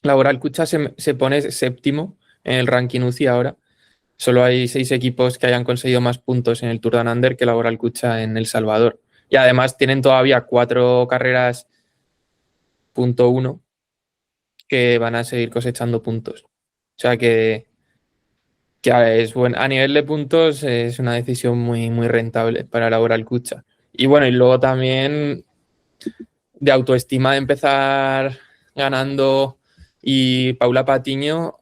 Laboral Cucha se pone séptimo en el ranking UCI ahora. Solo hay 6 equipos que hayan conseguido más puntos en el Tour Down Under que Laboral Cucha en El Salvador. Y además tienen todavía 4 carreras punto uno que van a seguir cosechando puntos. O sea que es bueno. A nivel de puntos es una decisión muy, muy rentable para Laboral Cucha. Y bueno, y luego también de autoestima de empezar ganando y Paula Patiño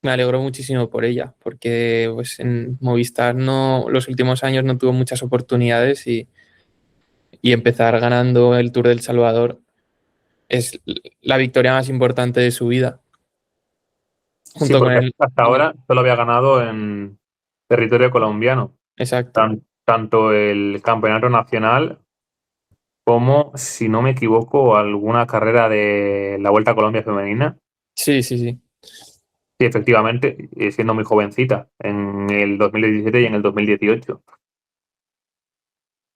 me alegró muchísimo por ella, porque pues en Movistar no, los últimos años no tuvo muchas oportunidades y empezar ganando el Tour del Salvador es la victoria más importante de su vida, Sí, junto con porque el... hasta ahora solo había ganado en territorio colombiano, Exacto. tanto el campeonato nacional como, si no me equivoco, alguna carrera de la Vuelta a Colombia femenina. Sí, sí, sí. Sí, efectivamente, siendo muy jovencita, en el 2017 y en el 2018.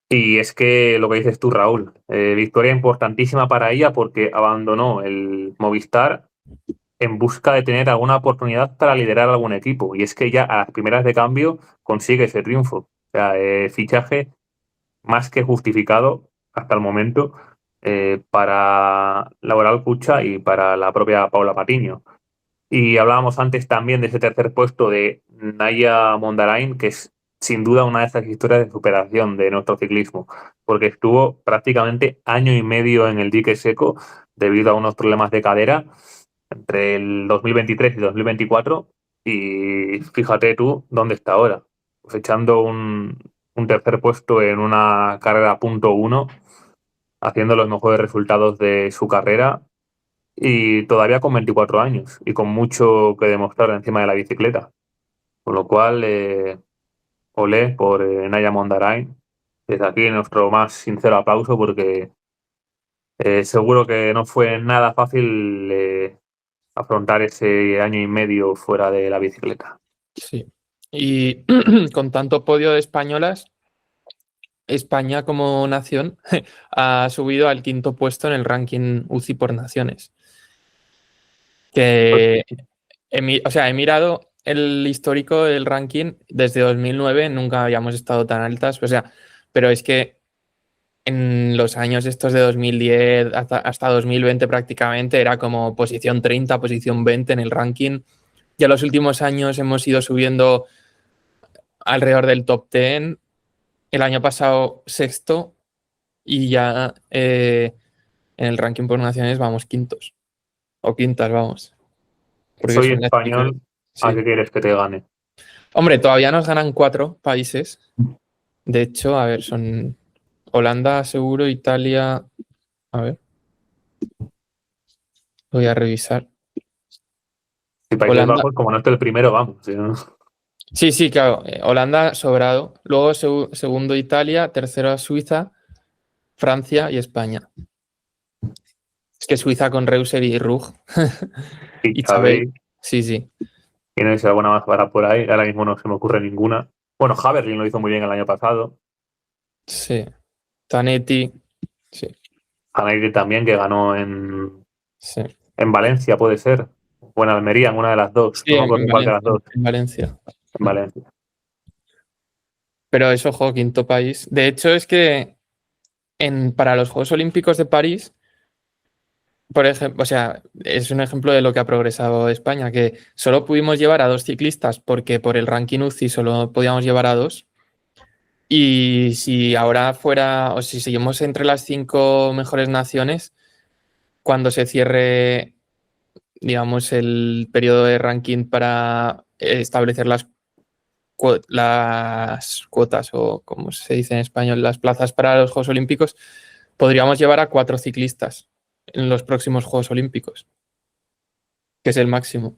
Y es que lo que dices tú, Raúl, victoria importantísima para ella porque abandonó el Movistar en busca de tener alguna oportunidad para liderar algún equipo. Y es que ya a las primeras de cambio consigue ese triunfo. O sea, fichaje más que justificado hasta el momento para Laboral Cucha y para la propia Paula Patiño. Y hablábamos antes también de ese tercer puesto de Naya Mondarain, que es sin duda una de esas historias de superación de nuestro ciclismo, porque estuvo prácticamente año y medio en el dique seco debido a unos problemas de cadera entre el 2023 y 2024. Y fíjate tú dónde está ahora, pues echando un tercer puesto en una carrera punto uno, haciendo los mejores resultados de su carrera y todavía con 24 años y con mucho que demostrar encima de la bicicleta. Con lo cual, olé por Naya Mondarain. Desde aquí nuestro más sincero aplauso porque seguro que no fue nada fácil afrontar ese año y medio fuera de la bicicleta. Sí. Y con tanto podio de españolas, España como nación ha subido al quinto puesto en el ranking UCI por naciones. Que o sea, he mirado el histórico del ranking desde 2009, nunca habíamos estado tan altas, o sea, pero es que en los años estos de 2010 hasta 2020 prácticamente era como posición 30, posición 20 en el ranking. Ya en los últimos años hemos ido subiendo alrededor del top 10. El año pasado sexto y ya en el ranking por naciones vamos quintos, o quintas, vamos, porque Soy son las chicas. español, ¿a Sí. qué quieres que te gane? Hombre, todavía nos ganan 4 países. De hecho, a ver, son Holanda, seguro, Italia. A ver, voy a revisar. Si Países Holanda. Bajos, como no esté el primero, vamos. ¿Sí, no? Sí, sí, claro. Holanda sobrado. Luego segundo Italia, tercero Suiza, Francia y España. Es que Suiza con Reuser y Rug Y y Chabel. sabéis, Sí, sí, tienes alguna más para por ahí. Ahora mismo no se me ocurre ninguna. Bueno, Haverlin lo hizo muy bien el año pasado. sí. Zanetti. Sí, Janaide también, que ganó sí. en Valencia, puede ser. O en Almería, en una de las dos. Sí, No me en acuerdo en cuál de las Valencia. dos. En Valencia. En Valencia. Pero eso, ojo, quinto país. De hecho, es que para los Juegos Olímpicos de París, por ejemplo, o sea, es un ejemplo de lo que ha progresado España, que solo pudimos llevar a 2 ciclistas porque por el ranking UCI solo podíamos llevar a 2. Y si ahora fuera, o si seguimos entre las 5 mejores naciones, cuando se cierre, digamos, el periodo de ranking para establecer las cuotas o, como se dice en español, las plazas para los Juegos Olímpicos, podríamos llevar a 4 ciclistas en los próximos Juegos Olímpicos, que es el máximo. O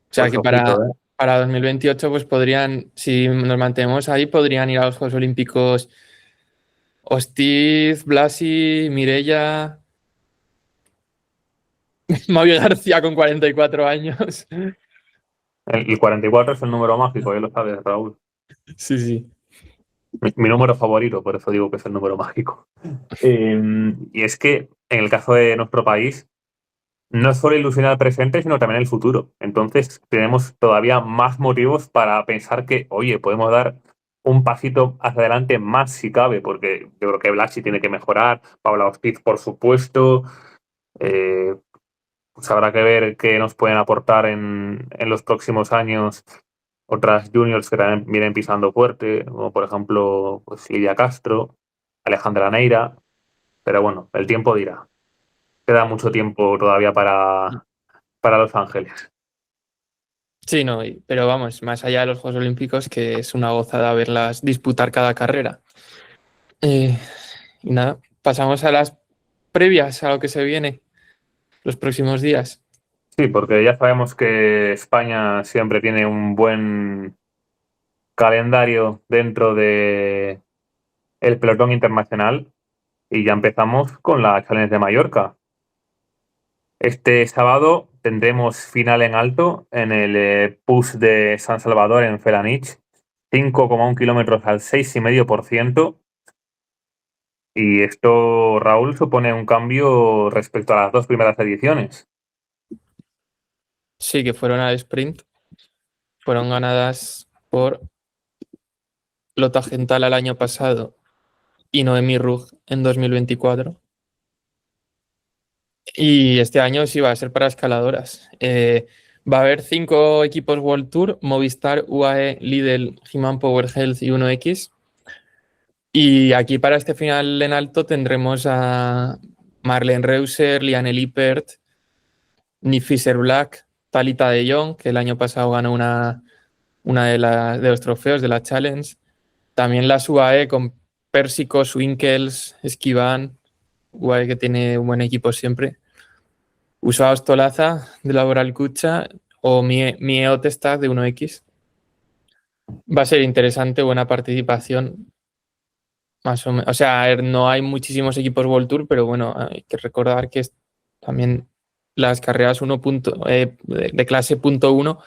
sea Pues que ojito, ¿eh? para 2028, pues podrían, si nos mantenemos ahí, podrían ir a los Juegos Olímpicos Hostiz, Blasi, Mirella, Mario García con 44 años. El 44 es el número mágico, ya lo sabes, Raúl. Sí, sí. Mi número favorito, por eso digo que es el número mágico. Y es que en el caso de nuestro país, no es solo ilusionar el presente, sino también el futuro. Entonces, tenemos todavía más motivos para pensar que, oye, podemos dar un pasito hacia adelante más si cabe, porque yo creo que Blasi tiene que mejorar, Paula Hostiz, por supuesto. Eh, pues habrá que ver qué nos pueden aportar en los próximos años otras juniors que también vienen pisando fuerte, como por ejemplo pues Lidia Castro, Alejandra Neira. Pero bueno, el tiempo dirá. Queda mucho tiempo todavía para Los Ángeles. Sí, no, pero vamos, más allá de los Juegos Olímpicos, que es una gozada verlas disputar cada carrera. Eh, y nada, pasamos a las previas, a lo que se viene los próximos días. Sí, porque ya sabemos que España siempre tiene un buen calendario dentro de el pelotón internacional y ya empezamos con la Challenge de Mallorca. Este sábado tendremos final en alto en el PUS de San Salvador en Felanich, 5,1 kilómetros al 6,5%. Y esto, Raúl, supone un cambio respecto a las dos primeras ediciones. Sí, que fueron al sprint, fueron ganadas por Lota Gental el año pasado y Noemi Rug en 2024. Y este año sí va a ser para escaladoras. Va a haber 5 equipos World Tour: Movistar, UAE, Lidl, He-Man Power Health y 1X. Y aquí para este final en alto tendremos a Marlene Reuser, Liane Lippert, Nick Fisher Black, Talita de Jong, que el año pasado ganó una de los trofeos de la Challenge. También las UAE con Pérsico, Swinkels, Esquivan, UAE que tiene un buen equipo siempre. Usaba Ostolaza de Laboral Kucha o Mieo Testag de 1X. Va a ser interesante, buena participación. Más o menos. O sea, a ver, no hay muchísimos equipos World Tour, pero bueno, hay que recordar que también las carreras de clase punto uno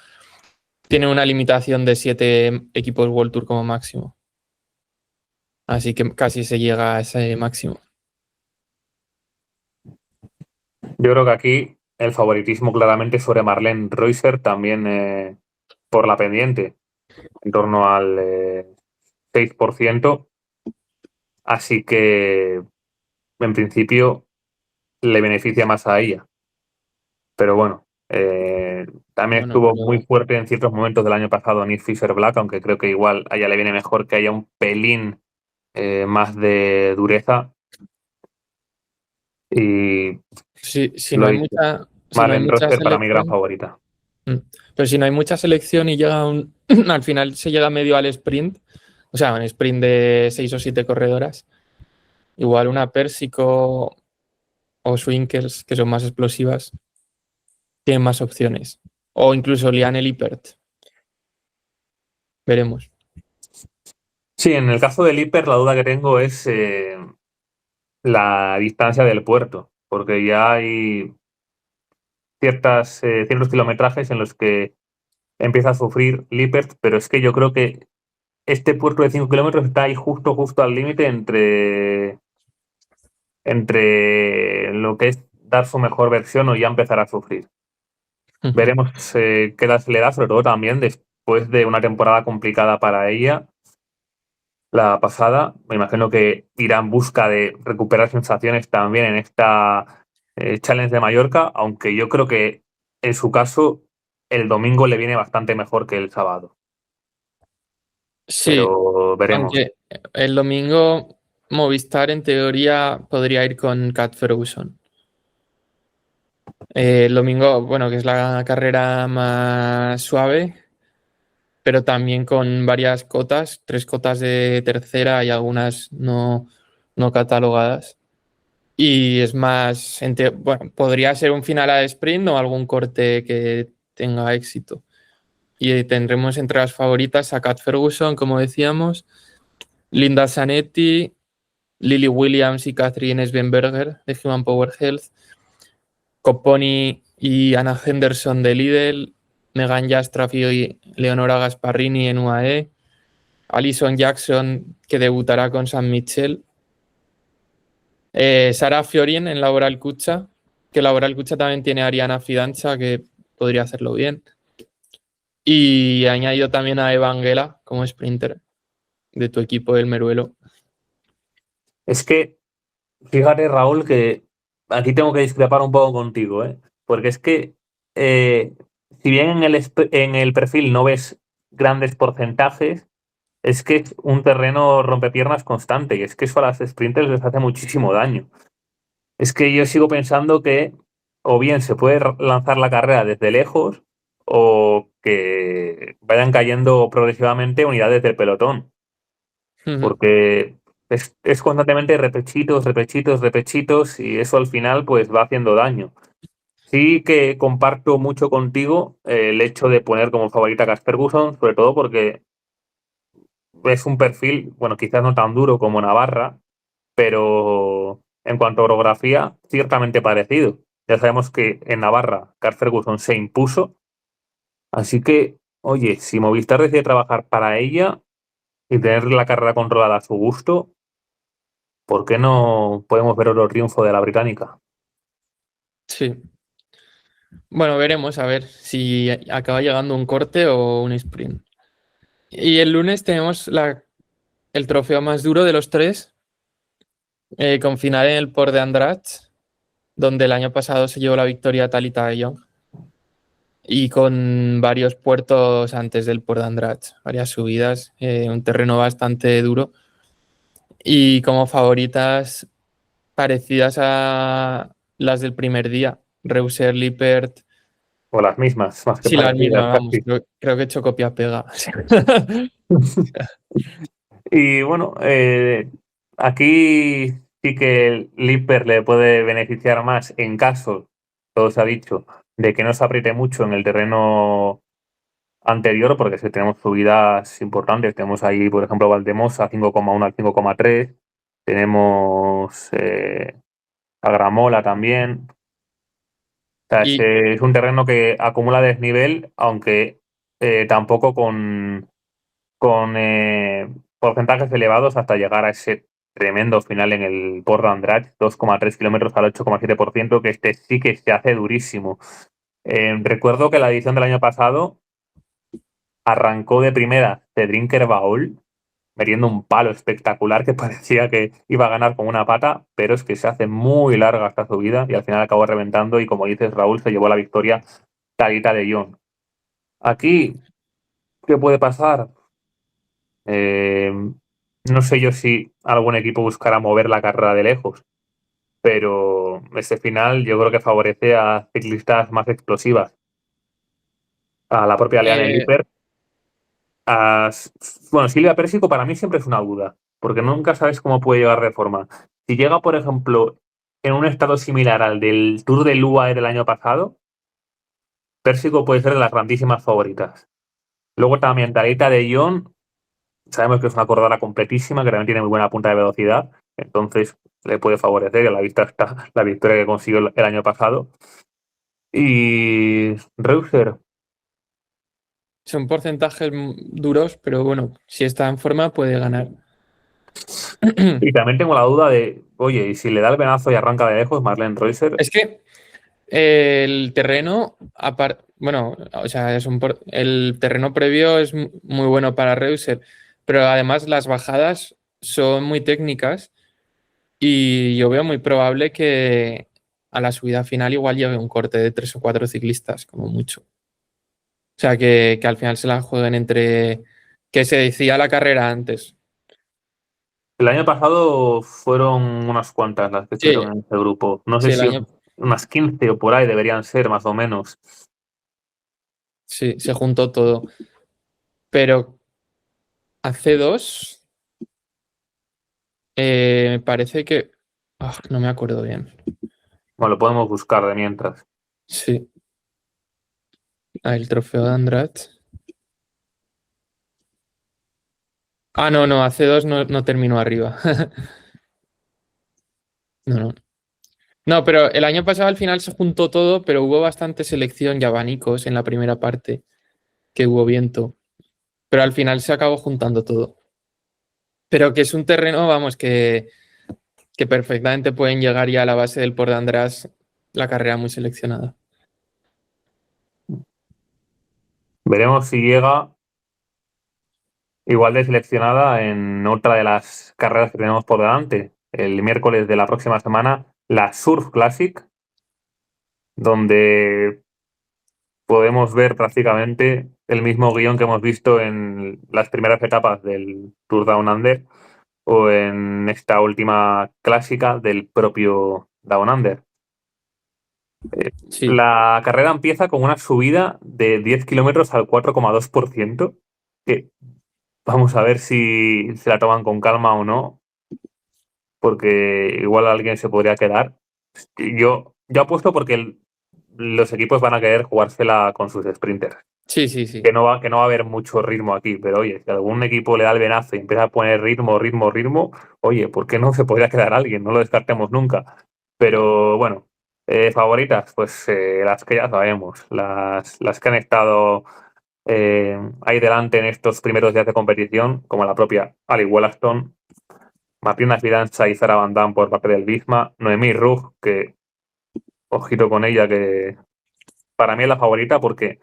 tienen una limitación de 7 equipos World Tour como máximo. Así que casi se llega a ese máximo. Yo creo que aquí el favoritismo claramente sobre Marlene Reuser, también por la pendiente, en torno al 6%. Así que, en principio, le beneficia más a ella. Pero bueno, también Bueno, estuvo muy pero fuerte en ciertos momentos del año pasado Nick Fisher Black, aunque creo que igual a ella le viene mejor que haya un pelín más de dureza y Si no lo hay he dicho. mucha, si no hay Malen mucha Roster para mi gran selección, favorita. mm, pero si no hay mucha selección y llega al final se llega medio al sprint, o sea, un sprint de 6 o 7 corredoras, igual una Pérsico o Swinkels, que son más explosivas, tienen más opciones. O incluso Liane Lippert. Veremos. Sí, en el caso del Hiper, la duda que tengo es la distancia del puerto, porque ya hay ciertos kilometrajes en los que empieza a sufrir Lippert, pero es que yo creo que este puerto de 5 kilómetros está ahí justo al límite entre lo que es dar su mejor versión o ya empezar a sufrir. Veremos qué edad se le da, sobre todo también después de una temporada complicada para ella. La pasada, me imagino que irá en busca de recuperar sensaciones también en esta Challenge de Mallorca, aunque yo creo que en su caso el domingo le viene bastante mejor que el sábado. Sí, Pero veremos. aunque el domingo Movistar en teoría podría ir con Cat Ferguson. El domingo, bueno, que es la carrera más suave, pero también con varias cotas, 3 cotas de tercera y algunas no catalogadas. Y es más, bueno, podría ser un final a sprint o algún corte que tenga éxito. Y tendremos entre las favoritas a Cat Ferguson, como decíamos, Linda Zanetti, Lily Williams y Catherine Svenberger de Human Power Health, Copponi y Anna Henderson de Lidl, Megan Jastraf y Leonora Gasparrini en UAE, Alison Jackson que debutará con San Michel, Sara Fiorin en Laboral Cucha, que Laboral Cucha también tiene a Ariana Fidanza que podría hacerlo bien. Y he añadido también a Evangela como sprinter de tu equipo del Meruelo. Es que, fíjate, Raúl, que aquí tengo que discrepar un poco contigo, ¿eh? Porque es que, eh, si bien en el perfil no ves grandes porcentajes, es que es un terreno rompepiernas constante y es que eso a las sprinters les hace muchísimo daño. Es que yo sigo pensando que o bien se puede lanzar la carrera desde lejos o que vayan cayendo progresivamente unidades del pelotón, porque es constantemente repechitos y eso al final pues va haciendo daño. Sí que comparto mucho contigo el hecho de poner como favorita a Casper Ferguson, sobre todo porque es un perfil, bueno, quizás no tan duro como Navarra, pero en cuanto a orografía, ciertamente parecido. Ya sabemos que en Navarra Carl Ferguson se impuso, así que, oye, si Movistar decide trabajar para ella y tener la carrera controlada a su gusto, ¿por qué no podemos ver otro triunfo de la británica? Sí. Bueno, veremos a ver si acaba llegando un corte o un sprint. Y el lunes tenemos el trofeo más duro de los tres, con final en el Port de Andratx, donde el año pasado se llevó la victoria Talita de Jong. Y con varios puertos antes del Port de Andratx, varias subidas, un terreno bastante duro. Y como favoritas parecidas a las del primer día, Reuser, Lippert. O las mismas, más que Sí, las parecidas, mismas, vamos, casi. creo que he hecho copia-pega. Y bueno, aquí sí que el Lipper le puede beneficiar más en caso, todo se ha dicho, de que no se apriete mucho en el terreno anterior, porque si tenemos subidas importantes, tenemos ahí, por ejemplo, Valdemosa 5,1 al 5,3, tenemos a Gramola también. O sea, Y es un terreno que acumula desnivel, aunque tampoco con porcentajes elevados hasta llegar a ese tremendo final en el Port de Andratx, 2,3 kilómetros al 8,7%, que este sí que se hace durísimo. Recuerdo que la edición del año pasado arrancó de primera de Drinker Baul, metiendo un palo espectacular que parecía que iba a ganar con una pata, pero es que se hace muy larga esta subida y al final acabó reventando y como dices Raúl, se llevó la victoria Talita de Jong. Aquí, ¿qué puede pasar? Eh, No sé yo si algún equipo buscará mover la carrera de lejos, pero este final yo creo que favorece a ciclistas más explosivas. A la propia Leanne Eh, Lippert. A, bueno, Silvia Pérsico para mí siempre es una duda, porque nunca sabes cómo puede llegar de forma. Si llega, por ejemplo, en un estado similar al del Tour de UAE del año pasado, Pérsico puede ser de las grandísimas favoritas. Luego también Talita de Jong, sabemos que es una corredora completísima, que también tiene muy buena punta de velocidad, entonces le puede favorecer, y a la vista está la victoria que consiguió el año pasado. Y Reuser, Son porcentajes duros, pero bueno, si está en forma puede ganar. y también tengo la duda de, oye, y si le da el venazo y arranca de lejos, Marlene Reuser. Es que el terreno, bueno, o sea, el terreno previo es muy bueno para Reuser, pero además las bajadas son muy técnicas y yo veo muy probable que a la subida final igual lleve un corte de 3 o 4 ciclistas, como mucho. O sea, que al final se la jueguen entre que se decía la carrera antes. El año pasado fueron unas cuantas las que Sí, estuvieron en ese grupo. No sí, sé si unas 15 o por ahí deberían ser, más o menos. sí, se juntó todo. Pero hace dos, me parece que. No me acuerdo bien. Bueno, lo podemos buscar de mientras. Sí, el trofeo de Andratx. No, no, hace dos no terminó arriba. No, no. No, pero el año pasado al final se juntó todo, pero hubo bastante selección y abanicos en la primera parte, que hubo viento. Pero al final se acabó juntando todo. Pero que es un terreno, vamos, que perfectamente pueden llegar ya a la base del Port de András, la carrera muy seleccionada. Veremos si llega igual de seleccionada en otra de las carreras que tenemos por delante. El miércoles de la próxima semana, la Surf Classic, donde podemos ver prácticamente el mismo guión que hemos visto en las primeras etapas del Tour Down Under o en esta última clásica del propio Down Under. Sí, La carrera empieza con una subida de 10 kilómetros al 4,2%, que vamos a ver si se la toman con calma o no, porque igual alguien se podría quedar. Yo apuesto porque los equipos van a querer jugársela con sus sprinters. sí, sí, sí. Que no va a haber mucho ritmo aquí, pero oye, si algún equipo le da el venazo y empieza a poner ritmo, ritmo, ritmo, oye, ¿por qué no se podría quedar alguien? No lo descartemos nunca. Pero bueno, favoritas, pues las que ya sabemos, las que han estado ahí delante en estos primeros días de competición, como la propia Ali Wollaston, Martina Fidanza y Zara Van Dam por parte del Visma, Noemí Rug, que ojito con ella, que para mí es la favorita porque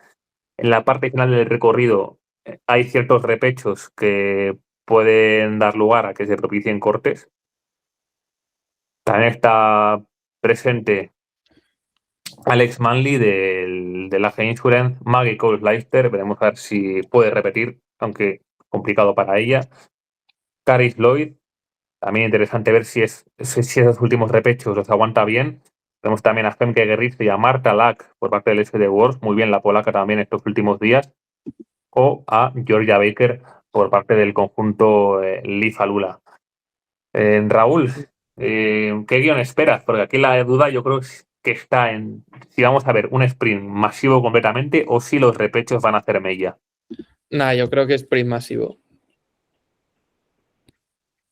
en la parte final del recorrido hay ciertos repechos que pueden dar lugar a que se propicien cortes. También está presente Alex Manley del AG Insurance, Maggie Coles-Leicester, veremos a ver si puede repetir, aunque complicado para ella. Caris Lloyd, también interesante ver si esos últimos repechos los aguanta bien. Tenemos también a Femke Guerriz y a Marta Lack por parte del SD Works, muy bien la polaca también estos últimos días. O a Georgia Baker por parte del conjunto Lifa Lula. Raúl, ¿qué guión esperas? Porque aquí la duda yo creo que está en si vamos a ver un sprint masivo completamente o si los repechos van a hacer mella. Nada, yo creo que es sprint masivo.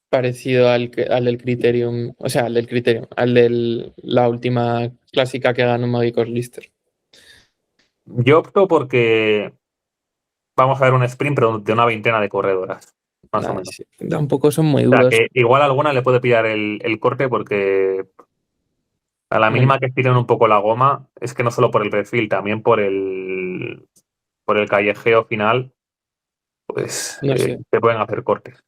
Parecido al del Criterium, o sea, al del Criterium, al de la última clásica que ganó Magicos Lister. Yo opto porque vamos a ver un sprint, pero de una veintena de corredoras, más o Nada, menos. sí, tampoco son muy O sea, duros. que igual alguna le puede pillar el corte porque a la Bueno, mínima que estiren un poco la goma, es que no solo por el perfil, también por el callejeo final, pues no sé. se pueden hacer cortes.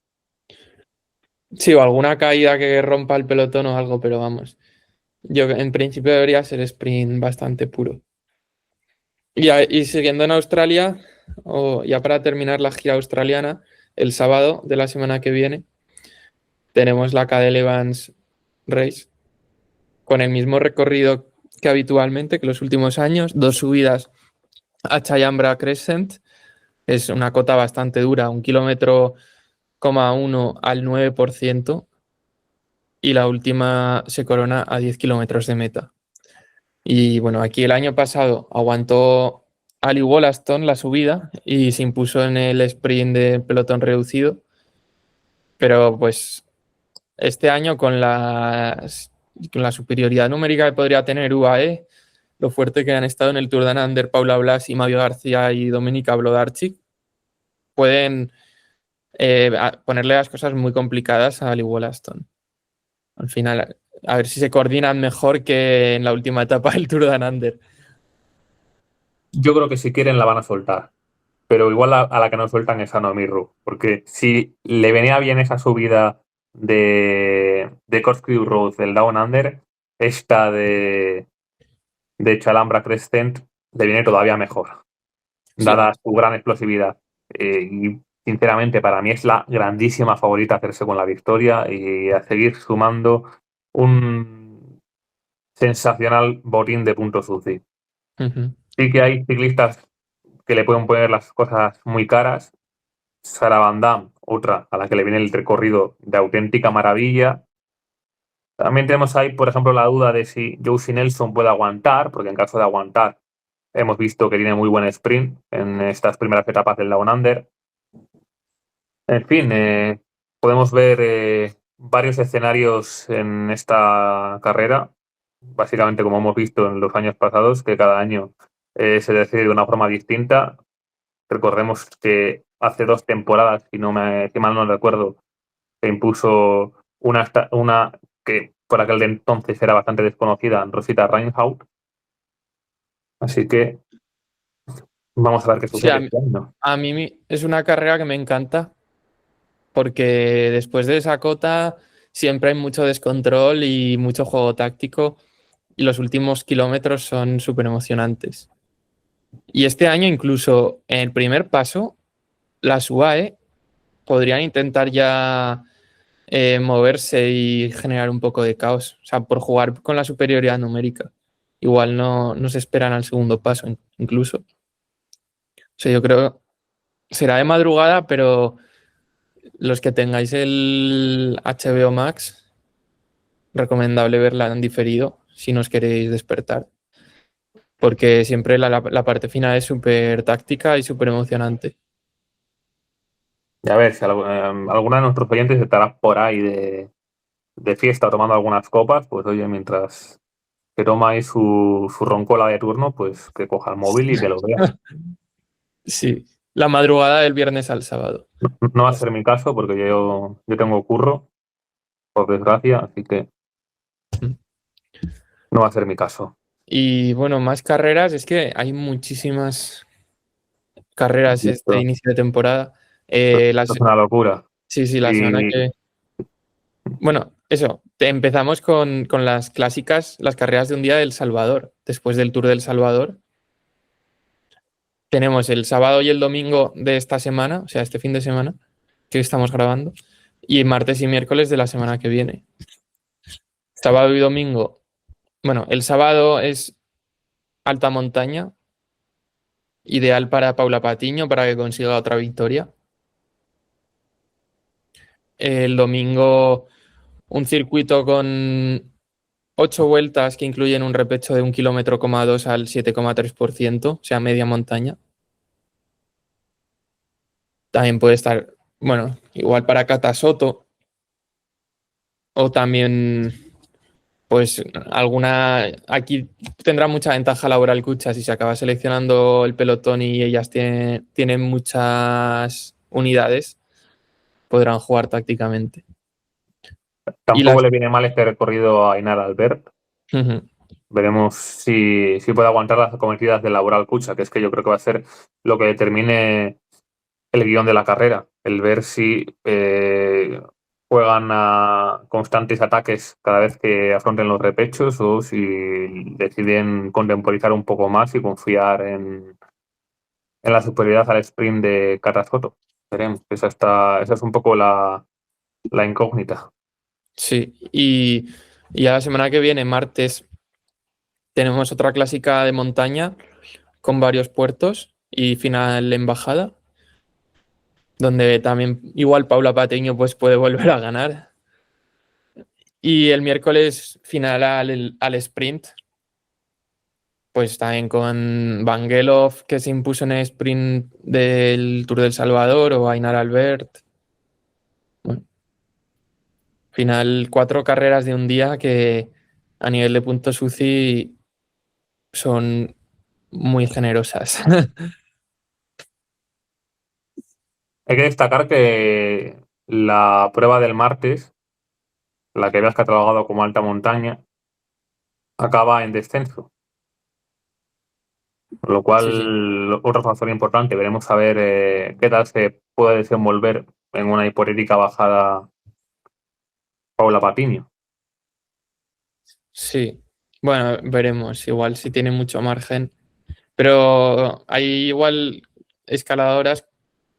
Sí, o alguna caída que rompa el pelotón o algo, pero vamos. Yo en principio debería ser sprint bastante puro. Y siguiendo en Australia, o ya para terminar la gira australiana, el sábado de la semana que viene. tenemos la Cadel Evans Race con el mismo recorrido que habitualmente, que los últimos años, 2 subidas a Chayambra Crescent, es una cota bastante dura, 1,1 km al 9%, y la última se corona a 10 kilómetros de meta. Y bueno, aquí el año pasado aguantó Ali Wollaston la subida y se impuso en el sprint de pelotón reducido, pero pues este año con la superioridad numérica que podría tener UAE, lo fuerte que han estado en el Tour de Under Paula Blas y Mario García y Dominika Blodarczyk, pueden ponerle las cosas muy complicadas a Ali Wollaston. Al final, a ver si se coordinan mejor que en la última etapa del Tour de Under. Yo creo que si quieren la van a soltar, pero igual a la que no sueltan es a Noemi Rugg, porque si le venía bien esa subida de Corkscrew Road del Down Under, esta de Chalambra Crescent le viene todavía mejor, Sí. dada su gran explosividad. Y sinceramente, para mí es la grandísima favorita a hacerse con la victoria y a seguir sumando un sensacional botín de puntos UCI. Ujú. Sí que hay ciclistas que le pueden poner las cosas muy caras. Sara Van Damme, otra a la que le viene el recorrido de auténtica maravilla. También tenemos ahí, por ejemplo, la duda de si Josie Nelson puede aguantar, porque en caso de aguantar, hemos visto que tiene muy buen sprint en estas primeras etapas del Down Under. En fin, podemos ver varios escenarios en esta carrera, básicamente como hemos visto en los años pasados, que cada año se decide de una forma distinta. Recordemos que hace 2 temporadas, si mal no recuerdo, se impuso una que por aquel de entonces era bastante desconocida, Rosita Reinhardt. Así que vamos a ver qué Sí, sucede este año. a mí es una carrera que me encanta porque después de esa cota siempre hay mucho descontrol y mucho juego táctico y los últimos kilómetros son súper emocionantes. Y este año incluso en el primer paso, las UAE podrían intentar ya moverse y generar un poco de caos, o sea, por jugar con la superioridad numérica. Igual no se esperan al segundo paso incluso. O sea, yo creo será de madrugada, pero los que tengáis el HBO Max, recomendable verla en diferido si no os queréis despertar, porque siempre la parte final es súper táctica y súper emocionante. Y a ver si alguna de nuestros oyentes estará por ahí de fiesta tomando algunas copas, pues oye, mientras que toma ahí su roncola de turno, pues que coja el móvil y que lo vea. Sí, la madrugada del viernes al sábado. No va a ser mi caso porque yo tengo curro, por desgracia, así que no va a ser mi caso. Y bueno, más carreras, es que hay muchísimas carreras este Esto, inicio de temporada. esto es una locura. Sí, sí, la semana Y que... Bueno, eso, empezamos con las clásicas, las carreras de un día del Salvador, después del Tour del Salvador. Tenemos el sábado y el domingo de esta semana, o sea, este fin de semana, que estamos grabando, y martes y miércoles de la semana que viene. Sábado y domingo, bueno, el sábado es alta montaña, ideal para Paula Patiño para que consiga otra victoria. El domingo, un circuito con 8 vueltas que incluyen un repecho de 1,2 km al 7,3%, o sea, media montaña. También puede estar, bueno, igual para Cata Soto, o también, pues, alguna. Aquí tendrá mucha ventaja Laura Cucha si se acaba seleccionando el pelotón y ellas tienen muchas unidades, podrán jugar tácticamente. Y tampoco las. le viene mal este recorrido a Ainara Albert. Ujú. Veremos si puede aguantar las acometidas de Laboral Cucha, que es que yo creo que va a ser lo que determine el guión de la carrera. El ver si juegan a constantes ataques cada vez que afronten los repechos o si deciden contemporizar un poco más y confiar en la superioridad al sprint de Catasoto. Veremos. Esa es un poco la incógnita. Sí, y a la semana que viene, martes, tenemos otra clásica de montaña con varios puertos y final en bajada, donde también igual Paula Patiño pues puede volver a ganar. Y el miércoles final al sprint, pues también con Vangelov, que se impuso en el sprint del Tour del Salvador, o Ainar Albert. Bueno, final, 4 carreras de un día que a nivel de puntos UCI son muy generosas. Hay que destacar que la prueba del martes, la que habías catalogado como alta montaña, acaba en descenso, con lo Sí, sí. cual otro factor importante. Veremos a ver qué tal se puede desenvolver en una hipotética bajada Paula Patiño. Sí. Bueno, veremos. Igual si tiene mucho margen. Pero hay igual escaladoras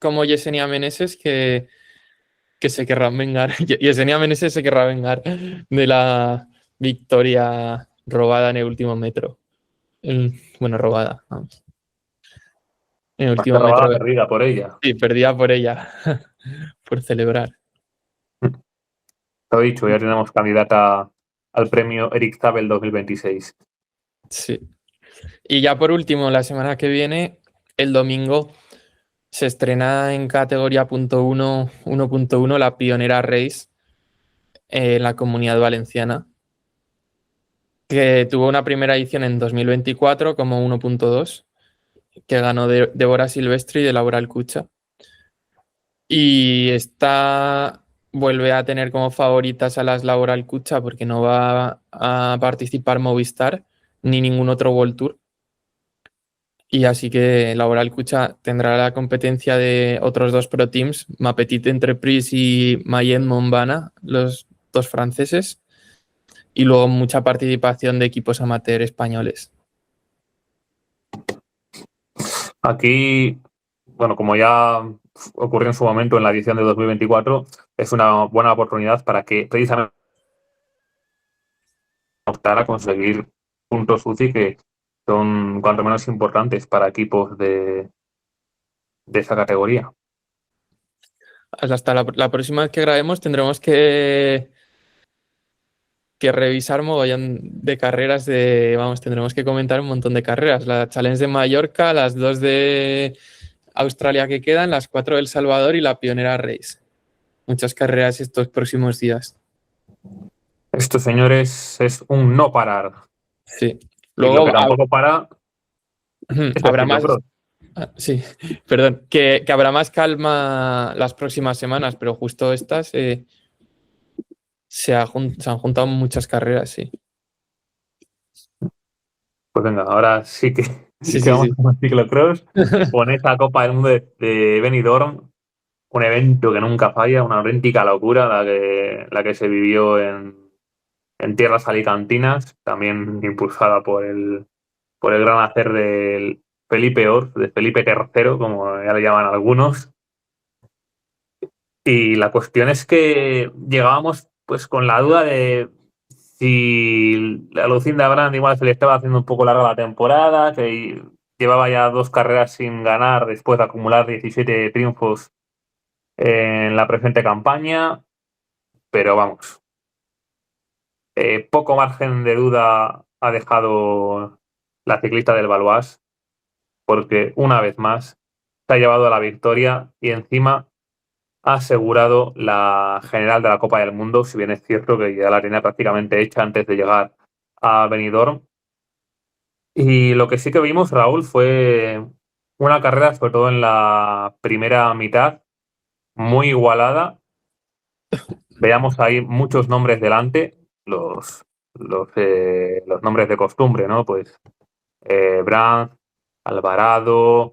como Yesenia Meneses que se querrán vengar. Yesenia Meneses se querrá vengar de la victoria robada en el último metro. Bueno, robada, vamos. En el Va a ser último robada metro, perdida por ella. sí, perdía por ella, por celebrar. Lo dicho, ya tenemos candidata al premio Eric Zabel 2026. Sí. Y ya por último, la semana que viene, el domingo, se estrena en categoría punto uno, 1.1 la Pionera Race en la Comunidad Valenciana, que tuvo una primera edición en 2024 como 1.2, que ganó Débora Silvestri de Laboral Cucha. Y esta vuelve a tener como favoritas a las Laboral Cucha porque no va a participar Movistar ni ningún otro World Tour. Y así que Laboral Cucha tendrá la competencia de otros dos Pro Teams, Mapetite Entreprise y Mayenne Monbana, los dos franceses, y luego mucha participación de equipos amateur españoles. Aquí, bueno, como ya ocurrió en su momento en la edición de 2024, es una buena oportunidad para que precisamente optar a conseguir puntos UCI que son cuanto menos importantes para equipos de esa categoría. Hasta la próxima vez que grabemos tendremos que revisar mogollón de carreras vamos, tendremos que comentar un montón de carreras. La Challenge de Mallorca, las dos de Australia que quedan, las 4 del Salvador y la Pionera Race. Muchas carreras estos próximos días. Esto, señores, es un no parar. Sí. Y lo que Luego tampoco para es el habrá más, ciclocross. sí, perdón, que habrá más calma las próximas semanas, pero justo estas se han juntado muchas carreras, sí. Pues venga, ahora sí que, sí Sí, que sí, vamos sí. con el ciclocross, con esa Copa del Mundo de Benidorm, un evento que nunca falla, una auténtica locura la que se vivió en tierras alicantinas, también impulsada por el gran hacer de Felipe Ors, de Felipe III, como ya le llaman algunos. Y la cuestión es que llegábamos pues con la duda de si la Lucinda Brand igual se le estaba haciendo un poco larga la temporada, que llevaba ya 2 carreras sin ganar después de acumular 17 triunfos en la presente campaña, pero vamos, poco margen de duda ha dejado la ciclista del Valois, porque una vez más se ha llevado a la victoria y encima ha asegurado la general de la Copa del Mundo, si bien es cierto que ya la tenía prácticamente hecha antes de llegar a Benidorm. Y lo que sí que vimos, Raúl, fue una carrera, sobre todo en la primera mitad, muy igualada. Veíamos ahí muchos nombres delante, los nombres de costumbre, ¿no? Pues Brandt, Alvarado,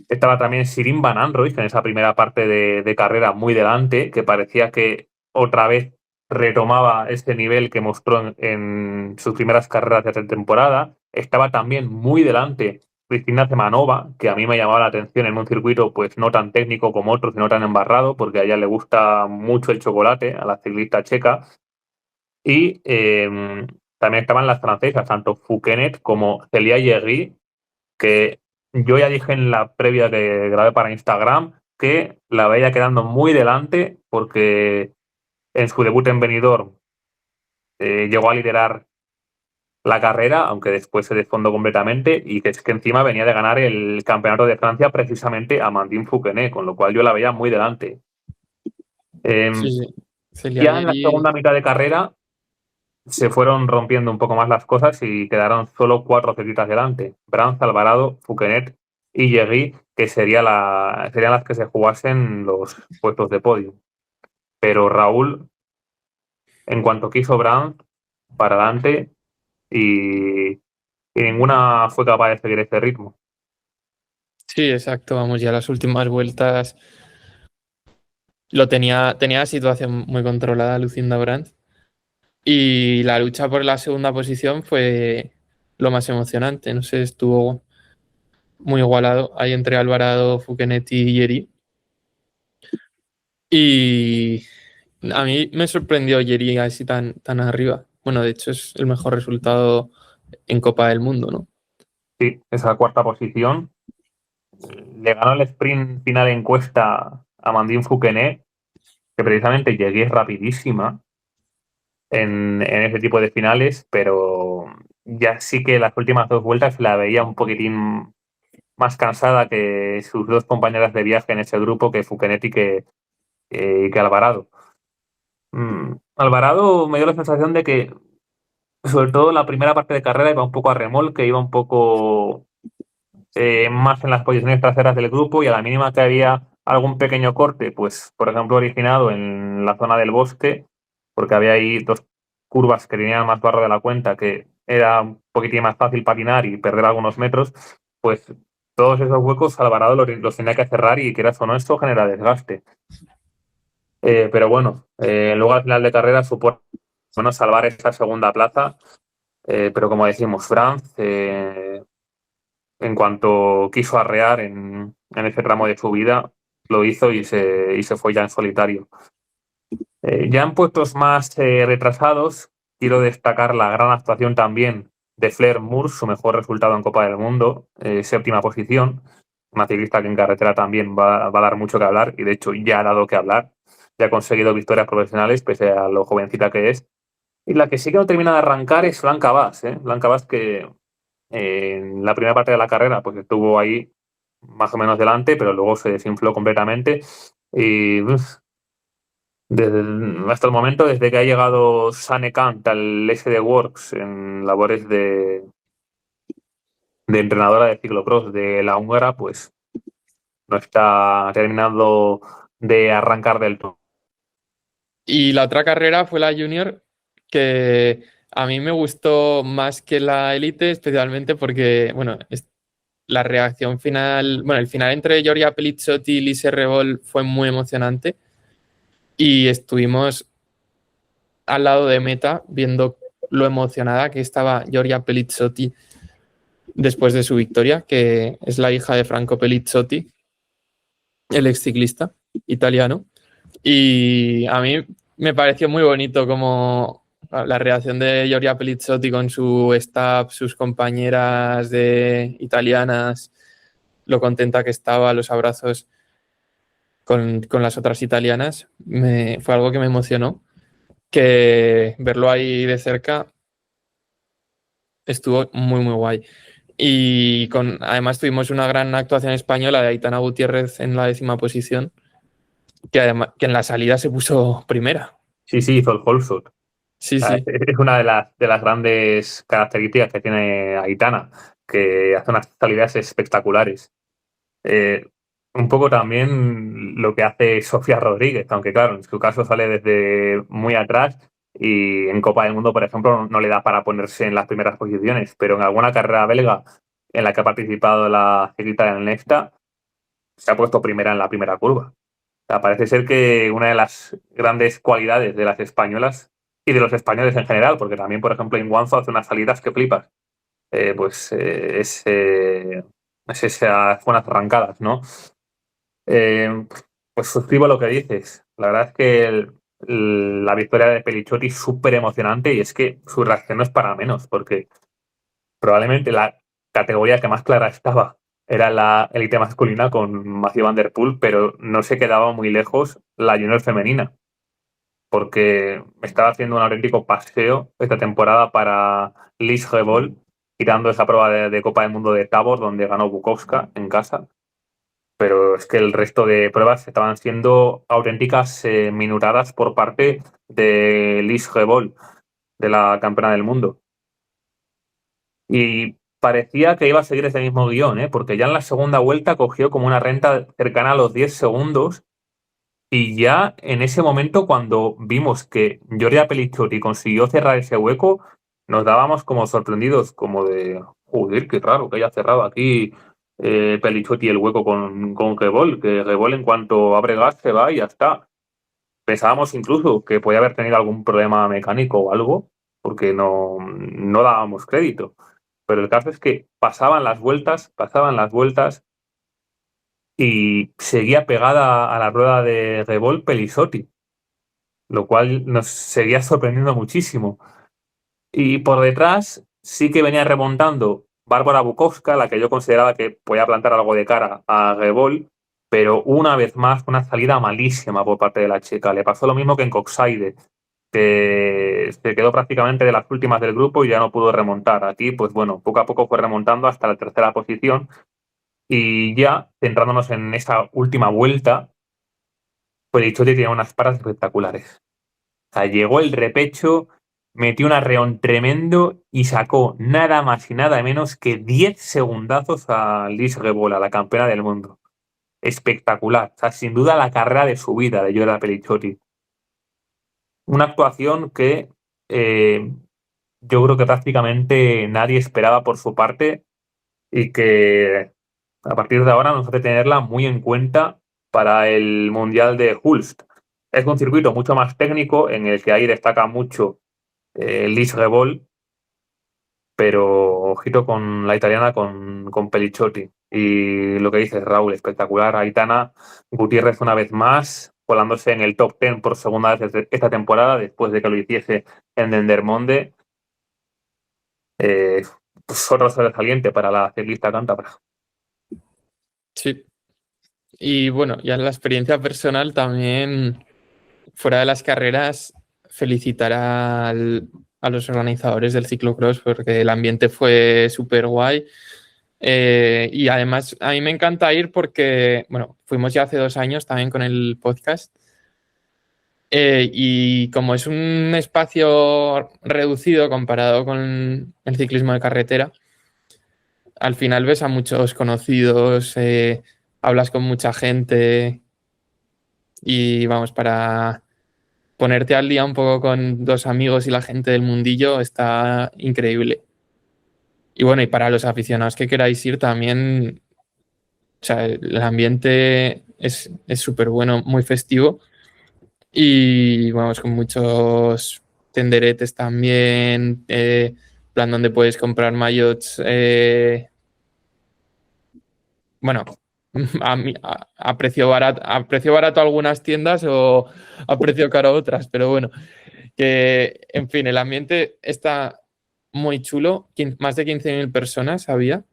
estaba también Sirin Van Anrooij, que en esa primera parte de carrera muy delante, que parecía que otra vez retomaba este nivel que mostró en sus primeras carreras de temporada. Estaba también muy delante Cristina Zemanova, que a mí me llamaba la atención en un circuito pues no tan técnico como otros y no tan embarrado, porque a ella le gusta mucho el chocolate, a la ciclista checa. Y también estaban las francesas, tanto Fouquenet como Celia Yerry, que yo ya dije en la previa que grabé para Instagram que la veía quedando muy delante porque en su debut en Benidorm llegó a liderar la carrera, aunque después se desfondó completamente, y que es que encima venía de ganar el campeonato de Francia precisamente a Amandine Fouquenet, con lo cual yo la veía muy delante. Sí, Eh, sí. Celia ya en la Yeri. segunda mitad de carrera se fueron rompiendo un poco más las cosas y quedaron solo 4 ciclistas delante. Brans, Alvarado, Fouquenet y Yerry, que serían las que se jugasen los puestos de podio. Pero Raúl, en cuanto quiso Brans, para adelante y ninguna fue capaz de seguir este ritmo. Sí, exacto. Vamos, ya las últimas vueltas tenía la situación muy controlada Lucinda Brandt. Y la lucha por la segunda posición fue lo más emocionante. No sé, estuvo muy igualado ahí entre Alvarado, Fouquenet y Yeri. Y a mí me sorprendió Yeri así tan arriba. Bueno, de hecho es el mejor resultado en Copa del Mundo, ¿no? Sí, esa cuarta posición. Le ganó el sprint final en Cuesta a Amandine Fouquenet, que precisamente llegué rapidísima en ese tipo de finales, pero ya sí que las últimas 2 vueltas la veía un poquitín más cansada que sus dos compañeras de viaje en ese grupo, que Fouquenet y que Alvarado. Alvarado me dio la sensación de que, sobre todo la primera parte de carrera, iba un poco a remolque, iba un poco más en las posiciones traseras del grupo y a la mínima que había algún pequeño corte, pues por ejemplo originado en la zona del bosque, porque había ahí 2 curvas que tenían más barro de la cuenta, que era un poquitín más fácil patinar y perder algunos metros, pues todos esos huecos Alvarado los tenía que cerrar y quieras o no, esto genera desgaste. Pero bueno, luego al final de carrera supone bueno, salvar esa segunda plaza, pero como decimos, Franz en cuanto quiso arrear en ese tramo de su vida, lo hizo y se fue ya en solitario. Ya en puestos más retrasados, quiero destacar la gran actuación también de Flair Moore, su mejor resultado en Copa del Mundo, séptima posición, una ciclista que en carretera también va a dar mucho que hablar y de hecho ya ha dado que hablar, ya ha conseguido victorias profesionales pese a lo jovencita que es. Y la que sí que no termina de arrancar es Blanca Bas, ¿eh? Blanca Bas que en la primera parte de la carrera pues estuvo ahí más o menos delante, pero luego se desinfló completamente. Y hasta el momento, desde que ha llegado Sane Kant al SD Works en labores de entrenadora de ciclocross de la húngara, pues no está terminando de arrancar del todo. Y la otra carrera fue la Junior, que a mí me gustó más que la Elite, especialmente porque, bueno, la reacción final, bueno, el final entre Giorgia Pelizzotti y Lise Revol fue muy emocionante y estuvimos al lado de meta viendo lo emocionada que estaba Giorgia Pelizzotti después de su victoria, que es la hija de Franco Pelizzotti, el ex ciclista italiano. Y a mí me pareció muy bonito como la reacción de Giorgia Pelizzotti con su staff, sus compañeras de italianas, lo contenta que estaba, los abrazos con las otras italianas, fue algo que me emocionó, que verlo ahí de cerca estuvo muy guay. Y además tuvimos una gran actuación española de Aitana Gutiérrez en la 10ª posición, que además que en la salida se puso primera. Sí, sí, hizo el whole shot. Sí, sí. Es una de las grandes características que tiene Aitana, que hace unas salidas espectaculares. Eh, un poco también lo que hace Sofía Rodríguez, aunque claro, en su caso sale desde muy atrás y en Copa del Mundo, por ejemplo, no le da para ponerse en las primeras posiciones, pero en alguna carrera belga en la que ha participado la ciclista del Nesta, se ha puesto primera en la primera curva. O sea, parece ser que una de las grandes cualidades de las españolas y de los españoles en general, porque también, por ejemplo, Inguanzo hace unas salidas que flipas, es es esas buenas arrancadas, ¿no? Eh, pues suscribo lo que dices. La verdad es que la victoria de Pelichotti es súper emocionante y es que su reacción no es para menos, porque probablemente la categoría que más clara estaba era la élite masculina con Matthew Van Der Poel, pero no se quedaba muy lejos la junior femenina, porque estaba haciendo un auténtico paseo esta temporada para Liz Revol, quitando esa prueba de Copa del Mundo de Tabor, donde ganó Bukowska en casa. Pero es que el resto de pruebas estaban siendo auténticas minutadas por parte de Liz Revol, de la campeona del mundo. Y parecía que iba a seguir ese mismo guión, ¿eh? Porque ya en la segunda vuelta cogió como una renta cercana a los 10 segundos. Y ya en ese momento, cuando vimos que Giorgia Pelicciotti consiguió cerrar ese hueco, nos dábamos como sorprendidos, como de, joder, qué raro que haya cerrado aquí Pelicciotti el hueco con Gebol, que Gebol en cuanto abre gas se va y ya está. Pensábamos incluso que podía haber tenido algún problema mecánico o algo, porque no dábamos crédito. Pero el caso es que pasaban las vueltas y seguía pegada a la rueda de Gebol Pelisotti, lo cual nos seguía sorprendiendo muchísimo. Y por detrás sí que venía remontando Bárbara Bukowska, la que yo consideraba que podía plantar algo de cara a Gebol, pero una vez más una salida malísima por parte de la checa. Le pasó lo mismo que en Coxside, que se quedó prácticamente de las últimas del grupo y ya no pudo remontar. Aquí, pues bueno, poco a poco fue remontando hasta la tercera posición. Y ya, centrándonos en esa última vuelta, pues Dichotti tenía unas paras espectaculares. O sea, llegó el repecho, metió un arreón tremendo y sacó nada más y nada menos que 10 segundazos a Liz Rebola, la campeona del mundo. Espectacular. O sea, sin duda la carrera de su vida de Giorgia Pelicciotti. Una actuación que eh, yo creo que prácticamente nadie esperaba por su parte y que a partir de ahora nos hace tenerla muy en cuenta para el Mundial de Hulst. Es un circuito mucho más técnico en el que ahí destaca mucho Liz Revol, pero ojito con la italiana con Pelicciotti. Y lo que dices, Raúl, espectacular. Aitana Gutiérrez una vez más, colándose en el top 10 por segunda vez esta temporada, después de que lo hiciese en Dendermonde. Eh, pues otro sobresaliente para la ciclista cántabra. Sí. Y bueno, ya en la experiencia personal también, fuera de las carreras, felicitar a los organizadores del ciclocross porque el ambiente fue súper guay. Y además a mí me encanta ir porque, bueno, fuimos ya hace 2 años también con el podcast. Y como es un espacio reducido comparado con el ciclismo de carretera, al final ves a muchos conocidos, hablas con mucha gente y vamos, para ponerte al día un poco con dos amigos y la gente del mundillo está increíble. Y bueno, y para los aficionados que queráis ir también, o sea, el ambiente es súper bueno, muy festivo y vamos, con muchos tenderetes también, plan donde puedes comprar maillots, bueno, a precio barato algunas tiendas o a precio caro otras, pero bueno, que en fin, el ambiente está muy chulo, más de 15.000 personas había.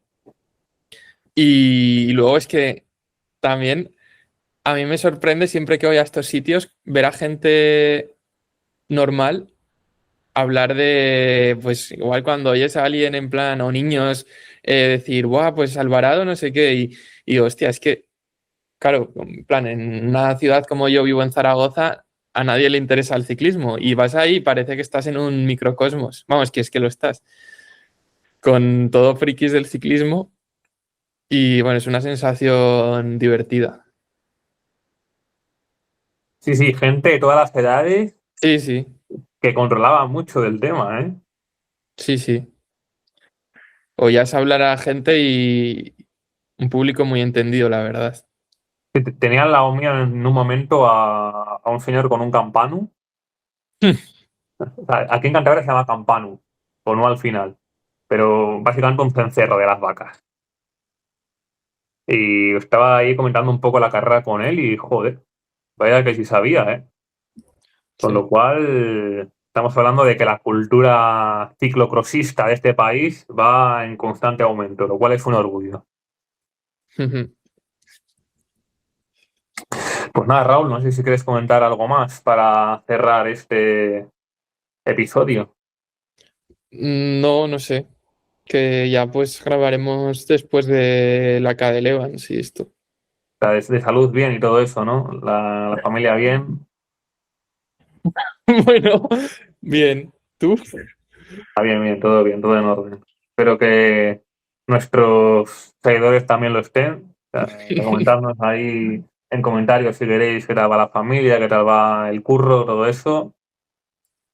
Y luego es que también a mí me sorprende siempre que voy a estos sitios ver a gente normal hablar de, pues igual cuando oyes a alguien en plan, o niños, decir, guau, pues Alvarado, no sé qué, y hostia, es que, claro, en plan, en una ciudad como yo vivo en Zaragoza, a nadie le interesa el ciclismo, y vas ahí y parece que estás en un microcosmos, vamos, que es que lo estás, con todo frikis del ciclismo, y bueno, es una sensación divertida. Sí, sí, gente de todas las edades Sí, sí, que controlaba mucho del tema, ¿eh? sí, sí. Oías hablar a gente y un público muy entendido, la verdad. Tenía al lado mío en un momento a un señor con un campanu. O sea, aquí en Cantabria se llama campanu, o no al final, pero básicamente un cencerro de las vacas. Y estaba ahí comentando un poco la carrera con él y, joder, vaya que sí sabía, ¿eh? Con Sí. lo cual, estamos hablando de que la cultura ciclocrosista de este país va en constante aumento, lo cual es un orgullo. Pues nada, Raúl, no sé si quieres comentar algo más para cerrar este episodio. No, no sé. Que ya pues grabaremos después de la K de Evans y esto. O sea, de salud bien y todo eso, ¿no? La familia bien. Bueno, bien. ¿Tú? Está bien, bien, todo en orden. Espero que nuestros seguidores también lo estén. O sea, comentarnos ahí en comentarios si queréis qué tal va la familia, qué tal va el curro, todo eso,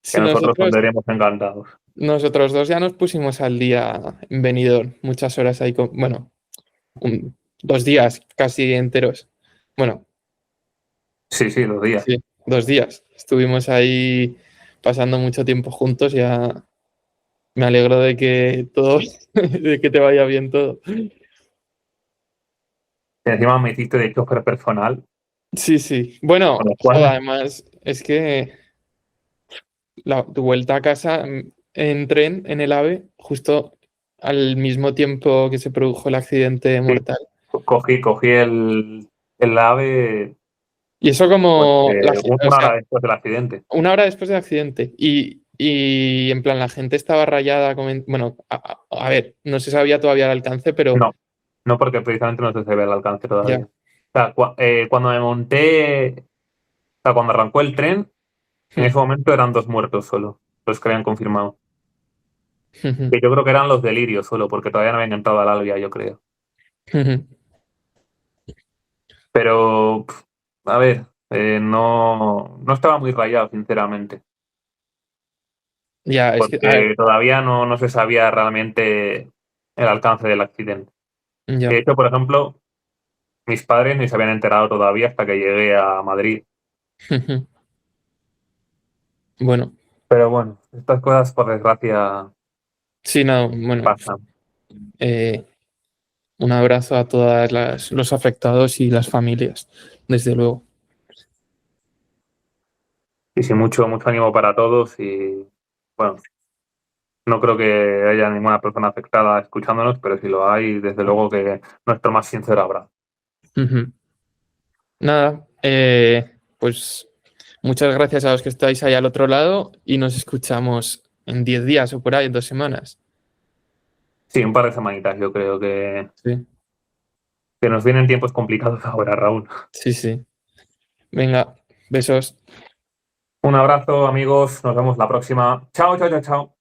que Si nosotros nosotros, pondremos encantados. nosotros dos ya nos pusimos al día en Benidorm, muchas horas ahí, bueno, 2 días casi enteros. Bueno, Sí, sí, los días. sí, 2 días. Estuvimos ahí pasando mucho tiempo juntos, ya me alegro de que todo, de que te vaya bien todo. Y encima me hiciste de chofer personal, Sí, sí. Bueno, con lo joder, cual, además es que tu vuelta a casa en tren, en el AVE, justo al mismo tiempo que se produjo el accidente sí, mortal. cogí el ave Y eso pues, como, o una sea, hora después del accidente. 1 hora después del accidente. Y en plan, la gente estaba rayada. Bueno, a ver, no se sabía todavía el alcance, pero No, no porque precisamente no se ve el alcance ya. todavía. O sea, cuando me monté, o sea, cuando arrancó el tren, en ese momento eran 2 muertos solo, los que habían confirmado. Que yo creo que eran los delirios solo, porque todavía no habían entrado al Albia, yo creo. Pero, a ver, no estaba muy rayado, sinceramente, Ya, es que, a ver, porque todavía no se sabía realmente el alcance del accidente. De ya. hecho, por ejemplo, mis padres ni se habían enterado todavía hasta que llegué a Madrid. Bueno, Pero bueno, estas cosas, por desgracia, sí, no, bueno, pasan. eh, un abrazo a todos los afectados y las familias, desde luego. Y sí, mucho ánimo para todos y, bueno, no creo que haya ninguna persona afectada escuchándonos, pero si lo hay, desde luego que nuestro más sincero abrazo. Nada, pues muchas gracias a los que estáis ahí al otro lado y nos escuchamos en 10 días o por ahí, en 2 semanas. Sí, un par de semanitas, yo creo Sí, que nos vienen tiempos complicados ahora, Raúl. sí, sí. Venga, besos. Un abrazo, amigos, nos vemos la próxima. Chao, chao, chao, chao.